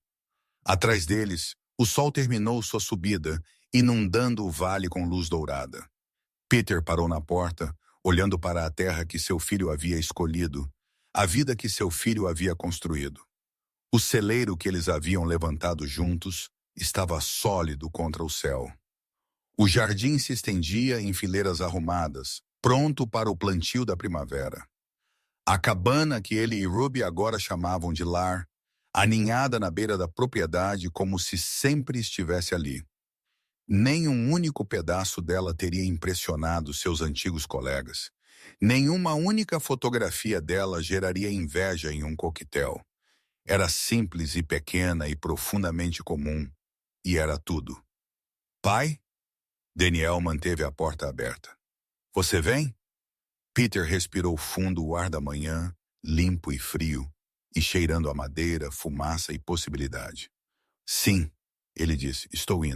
Atrás deles, o sol terminou sua subida, inundando o vale com luz dourada. Peter parou na porta, olhando para a terra que seu filho havia escolhido, a vida que seu filho havia construído. O celeiro que eles haviam levantado juntos estava sólido contra o céu. O jardim se estendia em fileiras arrumadas, pronto para o plantio da primavera. A cabana que ele e Ruby agora chamavam de lar, aninhada na beira da propriedade como se sempre estivesse ali. Nem um único pedaço dela teria impressionado seus antigos colegas. Nenhuma única fotografia dela geraria inveja em um coquetel. Era simples e pequena e profundamente comum, e era tudo. Pai? Daniel manteve a porta aberta. Você vem? Peter respirou fundo o ar da manhã, limpo e frio, e cheirando a madeira, fumaça e possibilidade. Sim, ele disse, estou indo.